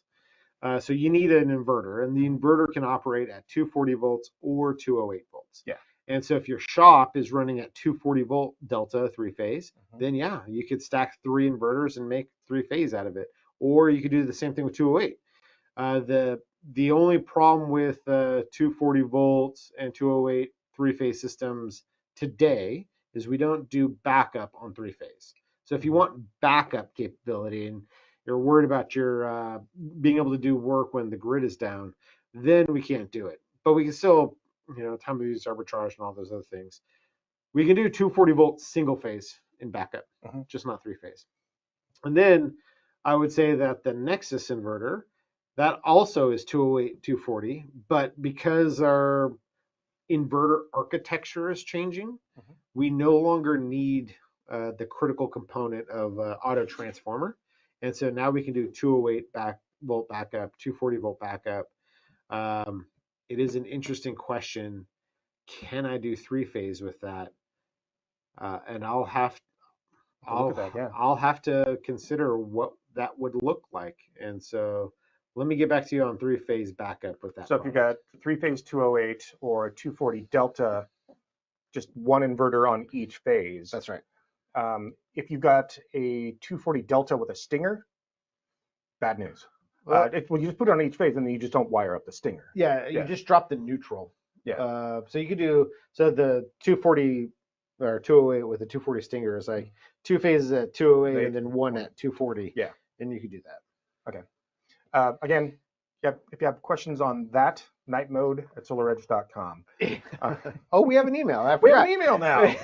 Speaker 1: So you need an inverter, and the inverter can operate at 240 volts or 208 volts.
Speaker 2: Yeah.
Speaker 1: And so if your shop is running at 240 volt delta three-phase, then you could stack 3 inverters and make three-phase out of it. Or you could do the same thing with 208. The only problem with 240 volts and 208 three-phase systems today is we don't do backup on three-phase. So if you want backup capability and you're worried about your being able to do work when the grid is down, then we can't do it. But we can still, time of use arbitrage and all those other things. We can do 240 volt single phase in backup, just not three-phase. And then I would say that the Nexus inverter, that also is 208, 240, but because our inverter architecture is changing, we no longer need the critical component of auto transformer. And so now we can do 208 volt backup, 240 volt backup. It is an interesting question. Can I do three-phase with that? And I'll have to consider what that would look like. And so let me get back to you on three-phase backup with that.
Speaker 2: So if you got three-phase 208 or a 240 delta, just one inverter on each phase.
Speaker 1: That's right.
Speaker 2: If you got a 240 delta with a stinger, bad news. Well, you just put it on each phase, and then you just don't wire up the stinger.
Speaker 1: Yeah, you just drop the neutral.
Speaker 2: Yeah.
Speaker 1: So you could do the 240 or 208 with a 240 stinger is like 2 phases at 208 and then 1 at 240.
Speaker 2: Yeah.
Speaker 1: And you could do that.
Speaker 2: Okay. Again, if you have questions on that, night mode at SolarEdge.com.
Speaker 1: Oh, we have an email.
Speaker 2: We have an email now.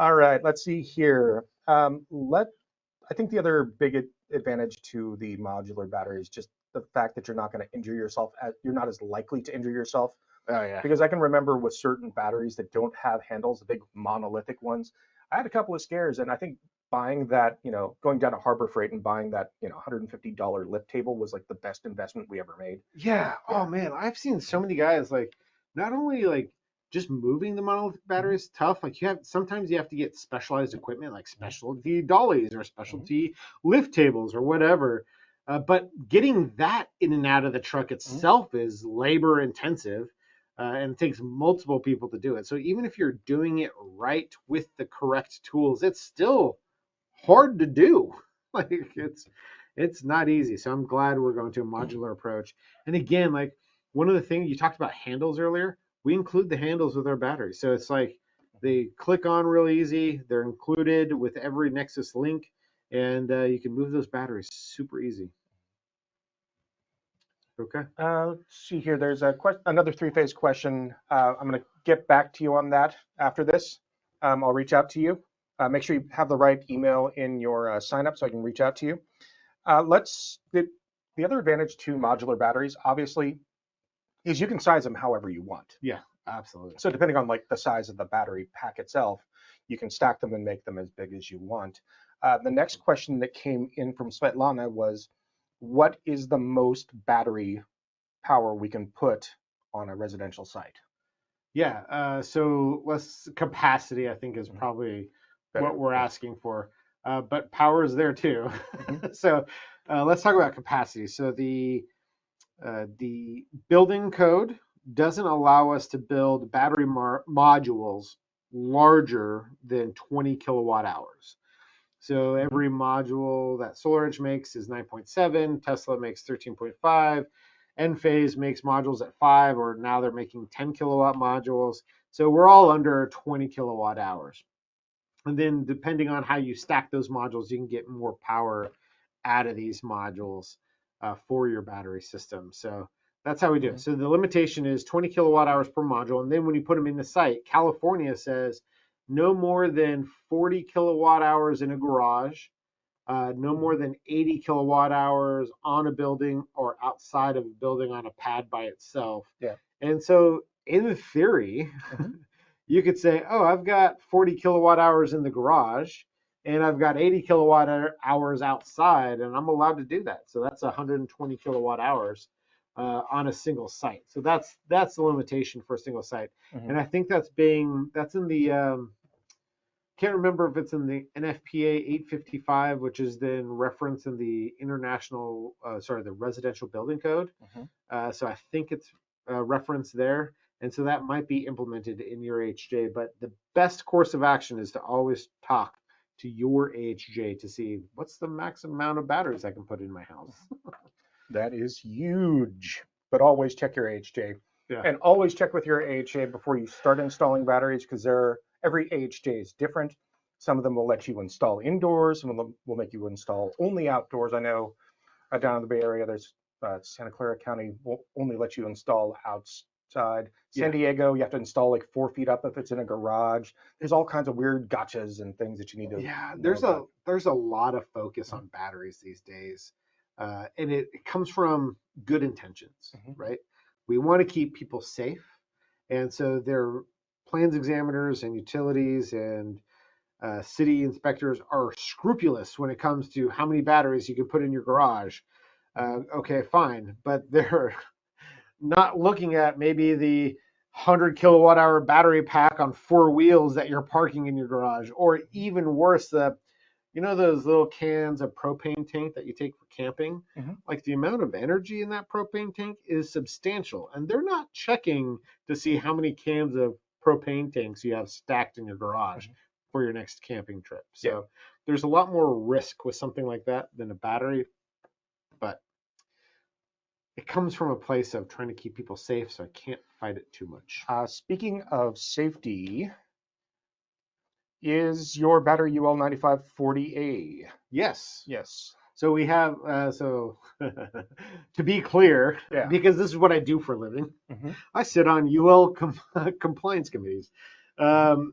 Speaker 2: All right, let's see here. I think the other big advantage to the modular battery is just the fact that you're not going to injure yourself. You're not as likely to injure yourself.
Speaker 1: Oh, yeah.
Speaker 2: Because I can remember with certain batteries that don't have handles, the big monolithic ones, I had a couple of scares, and I think buying that, going down to Harbor Freight and buying that, $150 lift table was like the best investment we ever made.
Speaker 1: Yeah. Oh man, I've seen so many guys like not only like just moving the monolithic battery is tough. Like sometimes you have to get specialized equipment like specialty dollies or specialty lift tables or whatever. But getting that in and out of the truck itself is labor intensive. And it takes multiple people to do it. So even if you're doing it right with the correct tools, it's still hard to do. Like It's not easy. So I'm glad we're going to a modular approach. And again, like one of the things you talked about handles earlier, we include the handles with our batteries. So it's like they click on real easy. They're included with every Nexus link, and you can move those batteries super easy. Okay.
Speaker 2: Let's see here. There's another three-phase question. I'm going to get back to you on that after this. I'll reach out to you. Make sure you have the right email in your sign up so I can reach out to you. The other advantage to modular batteries, obviously, is you can size them however you want.
Speaker 1: Yeah, absolutely.
Speaker 2: So depending on like the size of the battery pack itself, you can stack them and make them as big as you want. The next question that came in from Svetlana was, what is the most battery power we can put on a residential site?
Speaker 1: Yeah, so capacity, I think, is probably what we're asking for. But power is there too. So let's talk about capacity. So the building code doesn't allow us to build battery modules larger than 20 kilowatt hours. So every module that SolarEdge makes is 9.7, Tesla makes 13.5, Enphase makes modules at 5, or now they're making 10 kilowatt modules. So we're all under 20 kilowatt hours. And then depending on how you stack those modules, you can get more power out of these modules for your battery system. So that's how we do it. So the limitation is 20 kilowatt hours per module. And then when you put them in the site, California says no more than 40 kilowatt hours in a garage, no more than 80 kilowatt hours on a building or outside of a building on a pad by itself.
Speaker 2: Yeah.
Speaker 1: And so in theory, you could say, oh, I've got 40 kilowatt hours in the garage and I've got 80 kilowatt hours outside, and I'm allowed to do that. So that's 120 kilowatt hours on a single site. So that's the limitation for a single site. And I think that's in the can't remember if it's in the NFPA 855, which is then referenced in the the residential building code. So I think it's referenced there. And so that might be implemented in your AHJ. But the best course of action is to always talk to your AHJ to see what's the maximum amount of batteries I can put in my house.
Speaker 2: That is huge. But always check your AHJ.
Speaker 1: Yeah.
Speaker 2: And always check with your AHJ before you start installing batteries, because every AHJ is different. Some of them will let you install indoors. Some of them will make you install only outdoors. I know down in the Bay Area, there's Santa Clara County will only let you install outside. San Diego, you have to install like 4 feet up if it's in a garage. There's all kinds of weird gotchas and things that you need to.
Speaker 1: Yeah, there's a lot of focus on batteries these days, and it comes from good intentions, right? We want to keep people safe, and so their plans examiners and utilities and city inspectors are scrupulous when it comes to how many batteries you can put in your garage. Okay, fine, but they're not looking at maybe the 100 kilowatt hour battery pack on 4 wheels that you're parking in your garage, or even worse, those little cans of propane tank that you take for camping. Like the amount of energy in that propane tank is substantial, and they're not checking to see how many cans of propane tanks you have stacked in your garage for your next camping trip. So there's a lot more risk with something like that than a battery, but it comes from a place of trying to keep people safe, so I can't fight it too much.
Speaker 2: Speaking of safety, is your battery UL9540A?
Speaker 1: Yes.
Speaker 2: Yes.
Speaker 1: So we have, to be clear, because this is what I do for a living, I sit on UL compliance committees. So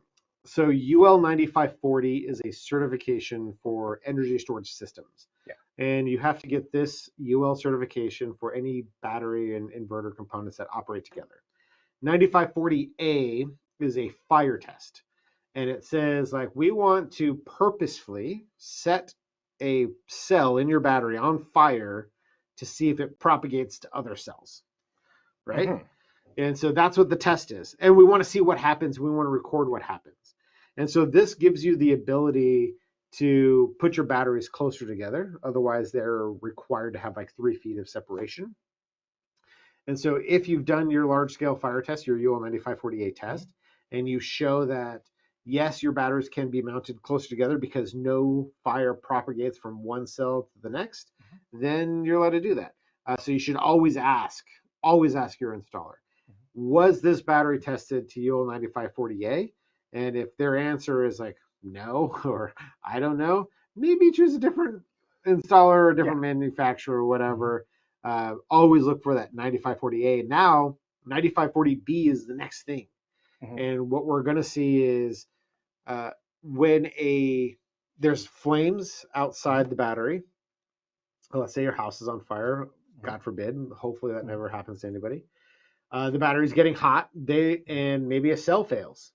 Speaker 1: UL9540 is a certification for energy storage systems. And you have to get this UL certification for any battery and inverter components that operate together. 9540A is a fire test. And it says, like, we want to purposefully set a cell in your battery on fire to see if it propagates to other cells, right? And so that's what the test is. And we want to see what happens. We want to record what happens. And so this gives you the ability to put your batteries closer together. Otherwise, they're required to have like 3 feet of separation. And so if you've done your large scale fire test, your UL9540A test, and you show that, yes, your batteries can be mounted closer together because no fire propagates from one cell to the next, then you're allowed to do that. So you should always ask your installer, was this battery tested to UL9540A? And if their answer is like no, or I don't know, maybe choose a different installer or a different manufacturer or whatever. Always look for that 9540A. Now 9540B is the next thing. And what we're going to see is when there's flames outside the battery. Let's say your house is on fire, God forbid. Hopefully that never happens to anybody. The battery's getting hot, and maybe a cell fails.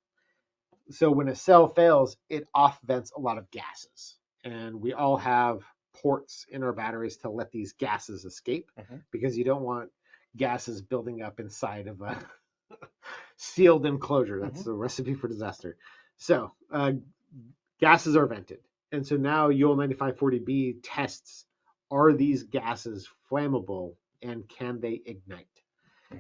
Speaker 1: So when a cell fails, it off vents a lot of gases. And we all have ports in our batteries to let these gases escape, because you don't want gases building up inside of a sealed enclosure. That's the recipe for disaster. So gases are vented. And so now UL9540B tests, are these gases flammable and can they ignite?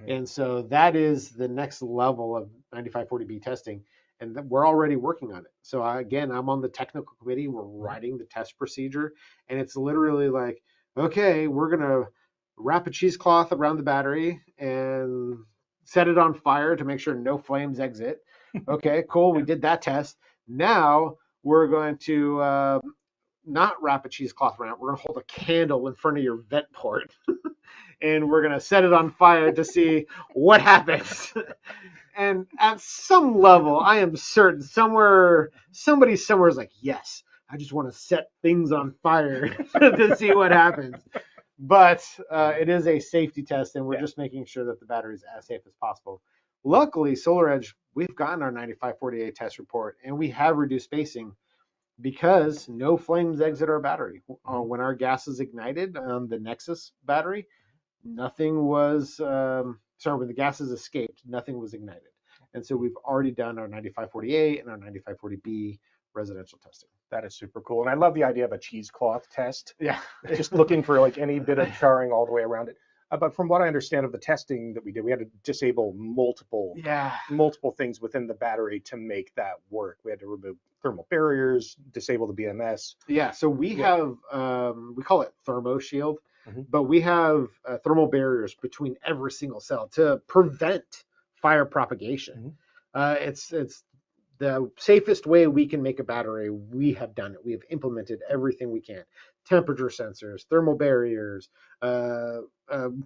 Speaker 1: And so that is the next level of 9540B testing. And we're already working on it. So again, I'm on the technical committee. We're writing the test procedure. And it's literally like, okay, we're going to wrap a cheesecloth around the battery and set it on fire to make sure no flames exit. Okay, cool. We did that test. Now we're going to not wrap a cheesecloth around it. We're going to hold a candle in front of your vent port. And we're going to set it on fire to see what happens. And at some level, I am certain somebody somewhere is like, yes, I just want to set things on fire to see what happens. But it is a safety test, and we're just making sure that the battery is as safe as possible. Luckily, SolarEdge, we've gotten our 9540A test report, and we have reduced spacing because no flames exit our battery. When our gas is ignited on the Nexus battery, nothing was, when the gases escaped, nothing was ignited. And so we've already done our 9540A and our 9540B residential testing.
Speaker 2: That is super cool. And I love the idea of a cheesecloth test.
Speaker 1: Yeah.
Speaker 2: Just looking for like any bit of charring all the way around it. But from what I understand of the testing that we did, we had to disable multiple things within the battery to make that work. We had to remove thermal barriers, disable the BMS.
Speaker 1: Yeah, so we have, we call it thermo shield, but we have thermal barriers between every single cell to prevent fire propagation. It's the safest way we can make a battery. We have done it. We have implemented everything we can. Temperature sensors, thermal barriers,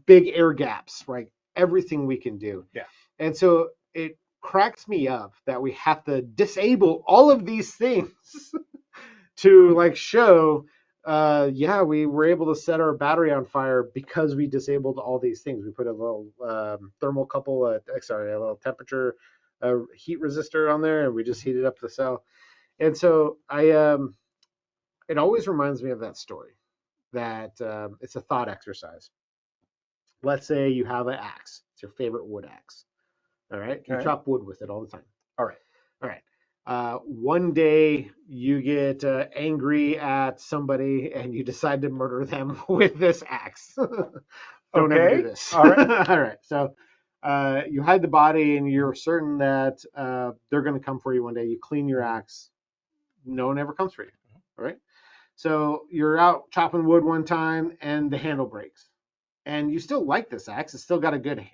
Speaker 1: big air gaps, right? Everything we can do.
Speaker 2: Yeah.
Speaker 1: And so it cracks me up that we have to disable all of these things to like show, we were able to set our battery on fire because we disabled all these things. We put a little thermocouple, a little temperature heat resistor on there, and we just heated up the cell. And so it always reminds me of that story, that it's a thought exercise. Let's say you have an axe. It's your favorite wood axe. All right. You chop wood with it all the time.
Speaker 2: All right.
Speaker 1: One day you get angry at somebody and you decide to murder them with this axe. Don't ever do this.
Speaker 2: All right.
Speaker 1: All right. So you hide the body and you're certain that they're going to come for you one day. You clean your axe. No one ever comes for you. All right. So you're out chopping wood one time and the handle breaks. And you still like this axe. It's still got a good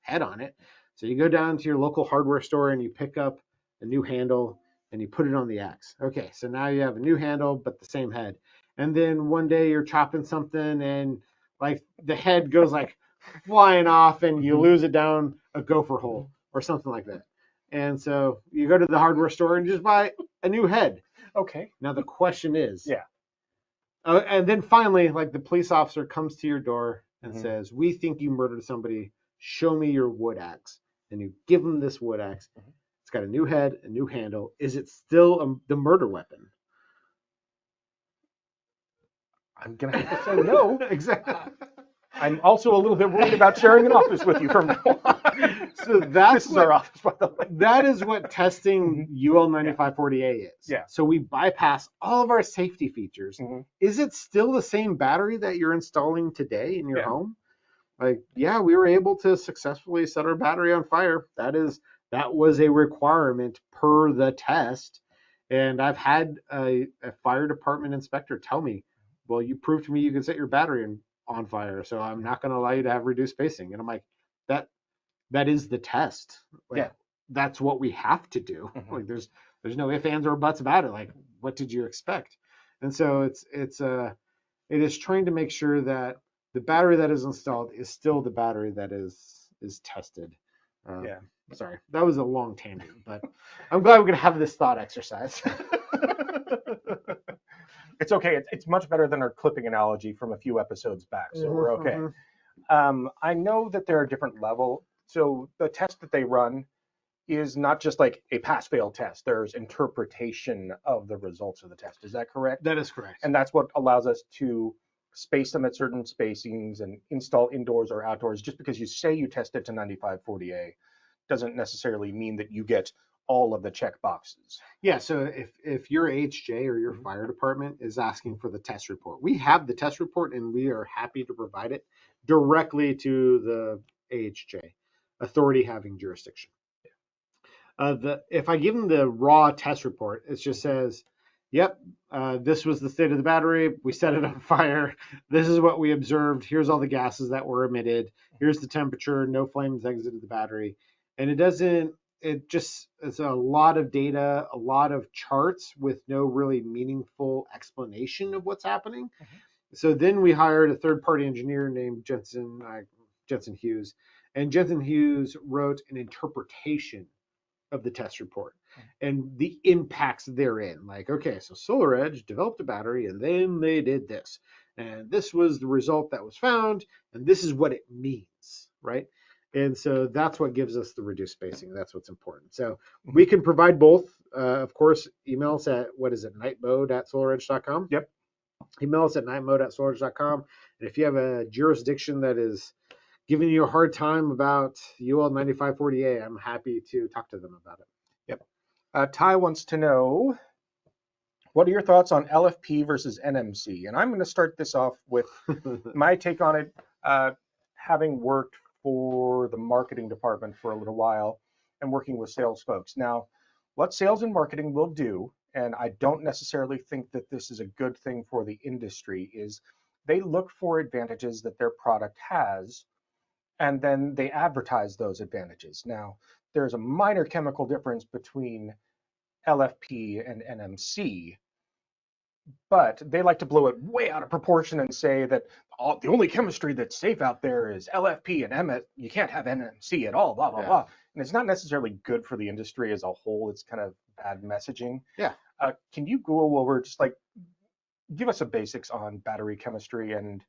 Speaker 1: head on it. So you go down to your local hardware store and you pick up a new handle and you put it on the axe. Okay, so now you have a new handle but the same head. And then one day you're chopping something and like the head goes like flying off and you lose it down a gopher hole or something like that. And so you go to the hardware store and just buy a new head.
Speaker 2: Okay.
Speaker 1: Now the question is, and then finally, like the police officer comes to your door and says, "We think you murdered somebody. Show me your wood axe." And you give them this wood axe. It's got a new head, a new handle. Is it still the murder weapon?
Speaker 2: I'm going to have to say no.
Speaker 1: Exactly.
Speaker 2: I'm also a little bit worried about sharing an office with you from now on.
Speaker 1: So this
Speaker 2: is our office, by the way.
Speaker 1: That is what testing UL9540A is.
Speaker 2: Yeah.
Speaker 1: So we bypass all of our safety features. Is it still the same battery that you're installing today in your home? Like, yeah, we were able to successfully set our battery on fire. That was a requirement per the test. And I've had a fire department inspector tell me, well, you proved to me you can set your battery on fire, so I'm not going to allow you to have reduced spacing. And I'm like, that is the test. Like,
Speaker 2: Yeah.
Speaker 1: that's what we have to do.
Speaker 2: Hmm.
Speaker 1: Like there's no ifs, ands, or buts about it. Like, what did you expect? And so it is trying to make sure that the battery that is installed is still the battery that is tested.
Speaker 2: Yeah.
Speaker 1: Sorry, that was a long tangent, but I'm glad we're gonna have this thought exercise.
Speaker 2: It's okay. It's much better than our clipping analogy from a few episodes back, so we're okay. I know that there are different levels. So the test that they run is not just like a pass-fail test. There's interpretation of the results of the test. Is that correct?
Speaker 1: That is correct.
Speaker 2: And that's what allows us to space them at certain spacings and install indoors or outdoors. Just because you say you test it to 9540A doesn't necessarily mean that you get all of the check boxes.
Speaker 1: Yeah, so if your HJ or your fire department is asking for the test report, we have the test report and we are happy to provide it directly to the AHJ, authority having jurisdiction. If I give them the raw test report, it just says, yep, this was the state of the battery. We set it on fire. This is what we observed. Here's all the gases that were emitted. Here's the temperature. No flames exited the battery. And it's a lot of data, a lot of charts with no really meaningful explanation of what's happening. So then we hired a third-party engineer named Jensen Hughes. And Jensen Hughes wrote an interpretation of the test report and the impacts therein. Like, okay, so SolarEdge developed a battery and then they did this. And this was the result that was found. And this is what it means, right? And so that's what gives us the reduced spacing. That's what's important. So we can provide both. Of course, email us at, nightmode@solaredge.com.
Speaker 2: Yep.
Speaker 1: Email us at nightmode@solaredge.com. And if you have a jurisdiction that is giving you a hard time about UL 9540A, I'm happy to talk to them about it.
Speaker 2: Yep. Ty wants to know, what are your thoughts on LFP versus NMC? And I'm going to start this off with my take on it, having worked for the marketing department for a little while and working with sales folks. Now, what sales and marketing will do, and I don't necessarily think that this is a good thing for the industry, is they look for advantages that their product has, and then they advertise those advantages. Now, there's a minor chemical difference between LFP and NMC, but they like to blow it way out of proportion and say that the only chemistry that's safe out there is LFP and MS. You can't have NMC at all, blah, blah, blah. And it's not necessarily good for the industry as a whole. It's kind of bad messaging.
Speaker 1: Yeah.
Speaker 2: Can you go over, just like, give us some basics on battery chemistry and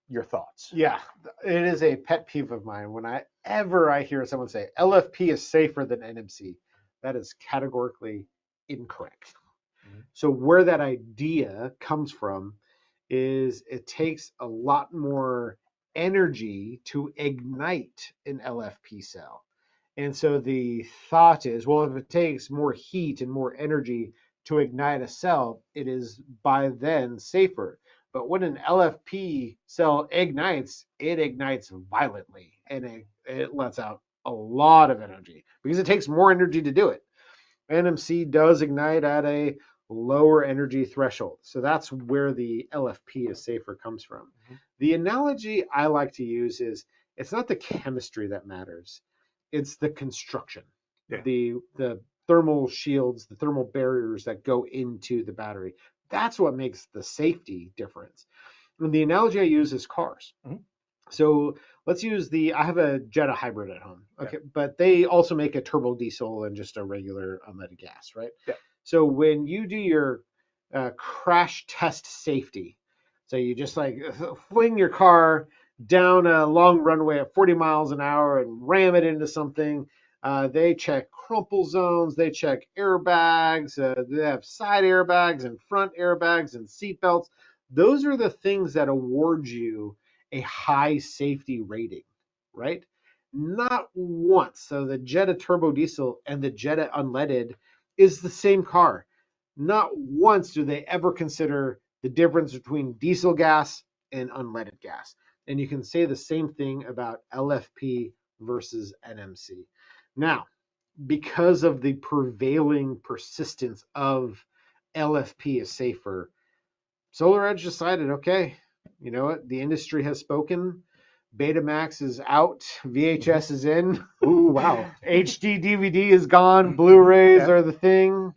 Speaker 2: your thoughts?
Speaker 1: Yeah, it is a pet peeve of mine. Whenever I hear someone say LFP is safer than NMC, that is categorically incorrect. So where that idea comes from is it takes a lot more energy to ignite an LFP cell. And so the thought is, well, if it takes more heat and more energy to ignite a cell, it is by then safer. But when an LFP cell ignites, it ignites violently and it lets out a lot of energy because it takes more energy to do it. NMC does ignite at a lower energy threshold. So that's where the LFP is safer comes from. The analogy I like to use is it's not the chemistry that matters. It's the construction.
Speaker 2: Yeah.
Speaker 1: The thermal shields, the thermal barriers that go into the battery. That's what makes the safety difference. And the analogy I use is cars. So let's use I have a Jetta hybrid at home. Okay, but they also make a turbo diesel and just a regular unleaded gas, right?
Speaker 2: Yeah.
Speaker 1: So when you do your crash test safety, so you just like fling your car down a long runway at 40 miles an hour and ram it into something. They check crumple zones, they check airbags, they have side airbags and front airbags and seat belts. Those are the things that award you a high safety rating, right? Not once. So the Jetta turbo diesel and the Jetta unleaded is the same car. Not once do they ever consider the difference between diesel gas and unleaded gas. And you can say the same thing about LFP versus NMC. Now, because of the prevailing persistence of LFP is safer, SolarEdge decided, okay, you know what? The industry has spoken. Betamax is out. VHS is in.
Speaker 2: Ooh, wow.
Speaker 1: HD DVD is gone. Blu-rays
Speaker 2: Yeah.
Speaker 1: are the thing.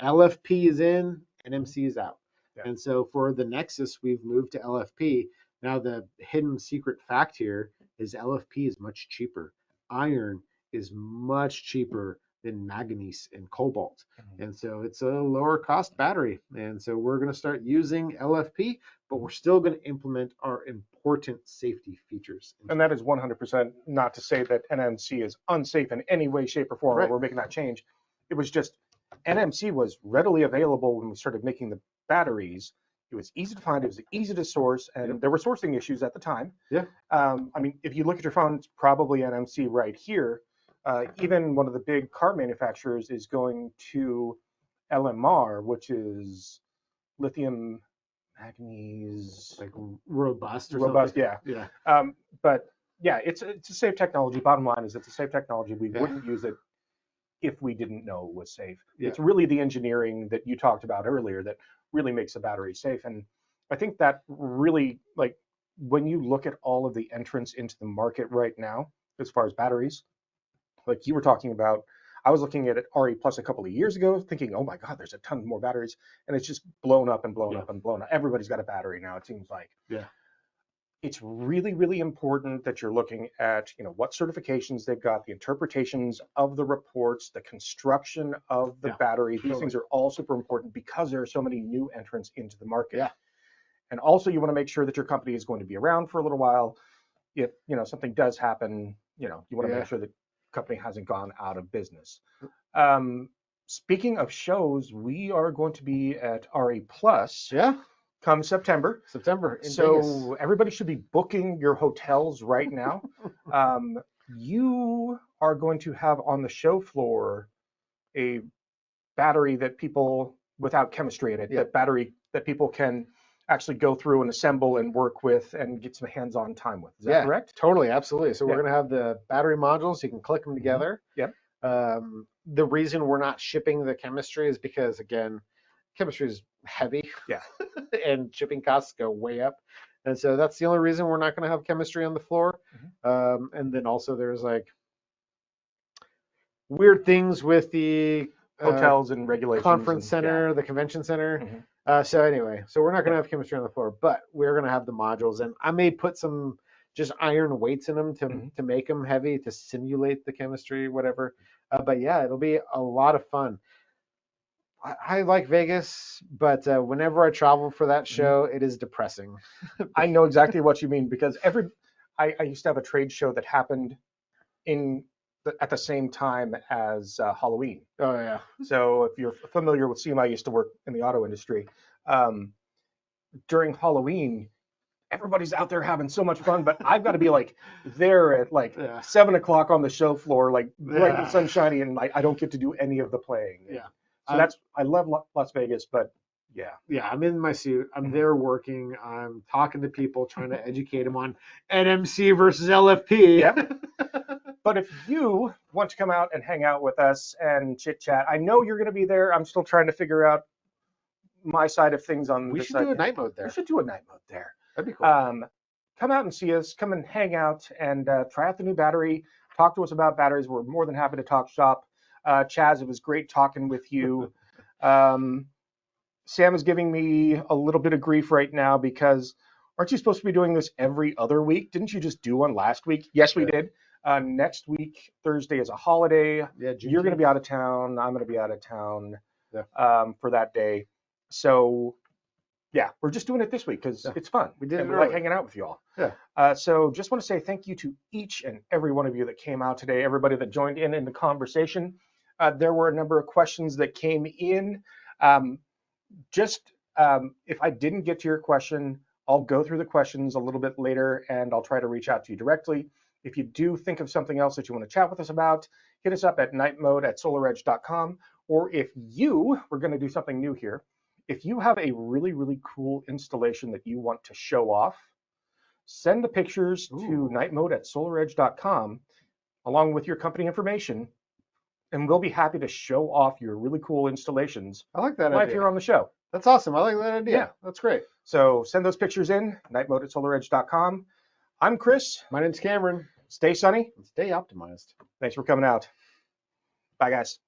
Speaker 1: LFP is in. NMC is out.
Speaker 2: Yeah.
Speaker 1: And so for the Nexus, we've moved to LFP. Now the hidden secret fact here is LFP is much cheaper. Iron is much cheaper than manganese and cobalt. And so it's a lower cost battery. And so we're going to start using LFP, but we're still going to implement our important safety features.
Speaker 2: And that is 100% not to say that NMC is unsafe in any way, shape, or form.
Speaker 1: Right.
Speaker 2: We're making that change. It was just NMC was readily available when we started making the batteries. It was easy to find. It was easy to source, and there were sourcing issues at the time.
Speaker 1: Yeah.
Speaker 2: I mean, if you look at your phone, it's probably NMC right here. Even one of the big car manufacturers is going to LMR, which is lithium manganese,
Speaker 1: Like robust or
Speaker 2: robust,
Speaker 1: something.
Speaker 2: yeah.
Speaker 1: Yeah.
Speaker 2: But yeah, it's a safe technology. Bottom line is it's a safe technology. We wouldn't use it if we didn't know it was safe.
Speaker 1: Yeah.
Speaker 2: It's really the engineering that you talked about earlier that really makes a battery safe. And I think that really, like, when you look at all of the entrants into the market right now, as far as batteries, like you were talking about, I was looking at it RE Plus a couple of years ago, thinking, oh my God, there's a ton more batteries, and it's just blown up and blown up and blown up. Everybody's got a battery now, it seems like.
Speaker 1: Yeah.
Speaker 2: It's really, really important that you're looking at, what certifications they've got, the interpretations of the reports, the construction of the battery. These things are all super important because there are so many new entrants into the market.
Speaker 1: Yeah.
Speaker 2: And also, you want to make sure that your company is going to be around for a little while. If something does happen, you want to make sure that company hasn't gone out of business. Speaking of shows, we are going to be at RE Plus.
Speaker 1: Yeah.
Speaker 2: Come September.
Speaker 1: So
Speaker 2: Vegas. Everybody should be booking your hotels right now. You are going to have on the show floor a battery that people, without chemistry in it, that battery that people can actually go through and assemble and work with and get some hands-on time with. Is that correct?
Speaker 1: Totally, absolutely. So we're going to have the battery modules. You can click them together.
Speaker 2: Yep.
Speaker 1: The reason we're not shipping the chemistry is because, again, chemistry is heavy.
Speaker 2: Yeah.
Speaker 1: And shipping costs go way up. And so that's the only reason we're not going to have chemistry on the floor. And then also there's like weird things with the
Speaker 2: hotels and regulations.
Speaker 1: Conference center, the convention center. So anyway, so we're not going to have chemistry on the floor, but we're going to have the modules. And I may put some just iron weights in them to make them heavy, to simulate the chemistry, whatever. But yeah, it'll be a lot of fun. I like Vegas, but whenever I travel for that show, it is depressing.
Speaker 2: I know exactly what you mean because I used to have a trade show that happened at the same time as Halloween.
Speaker 1: Oh yeah.
Speaker 2: So if you're familiar with CMI, I used to work in the auto industry. During Halloween, everybody's out there having so much fun, but I've got to be like there at like 7 o'clock on the show floor, like bright and sunshiny, and I don't get to do any of the playing.
Speaker 1: Yeah.
Speaker 2: So I love Las Vegas, but yeah.
Speaker 1: Yeah, I'm in my suit. I'm there working. I'm talking to people, trying to educate them on NMC versus LFP.
Speaker 2: Yep. But if you want to come out and hang out with us and chit chat, I know you're going to be there. I'm still trying to figure out my side of things on
Speaker 1: we
Speaker 2: this
Speaker 1: should
Speaker 2: side.
Speaker 1: do a night mode there.
Speaker 2: We should do a night mode there.
Speaker 1: That'd be cool.
Speaker 2: Come out and see us. Come and hang out and try out the new battery. Talk to us about batteries. We're more than happy to talk shop. Chaz, it was great talking with you. Sam is giving me a little bit of grief right now because aren't you supposed to be doing this every other week? Didn't you just do one last week? Yes, we did. Next week, Thursday is a holiday.
Speaker 1: Yeah,
Speaker 2: you're going to be out of town. I'm going to be out of town for that day. So, yeah, we're just doing it this week because it's fun.
Speaker 1: We did.
Speaker 2: We like hanging out with you all.
Speaker 1: Yeah.
Speaker 2: So just want to say thank you to each and every one of you that came out today, everybody that joined in the conversation. There were a number of questions that came in. If I didn't get to your question, I'll go through the questions a little bit later and I'll try to reach out to you directly. If you do think of something else that you want to chat with us about, hit us up at nightmode@solaredge.com. Or if we're going to do something new here, if you have a really, really cool installation that you want to show off, send the pictures to nightmode@solaredge.com along with your company information, and we'll be happy to show off your really cool installations.
Speaker 1: I like that
Speaker 2: live
Speaker 1: idea.
Speaker 2: here on the show.
Speaker 1: That's awesome. I like that idea.
Speaker 2: Yeah.
Speaker 1: That's great.
Speaker 2: So send those pictures in, nightmode@solaredge.com. I'm Chris.
Speaker 1: My name's Cameron.
Speaker 2: Stay sunny.
Speaker 1: Stay optimized.
Speaker 2: Thanks for coming out. Bye, guys.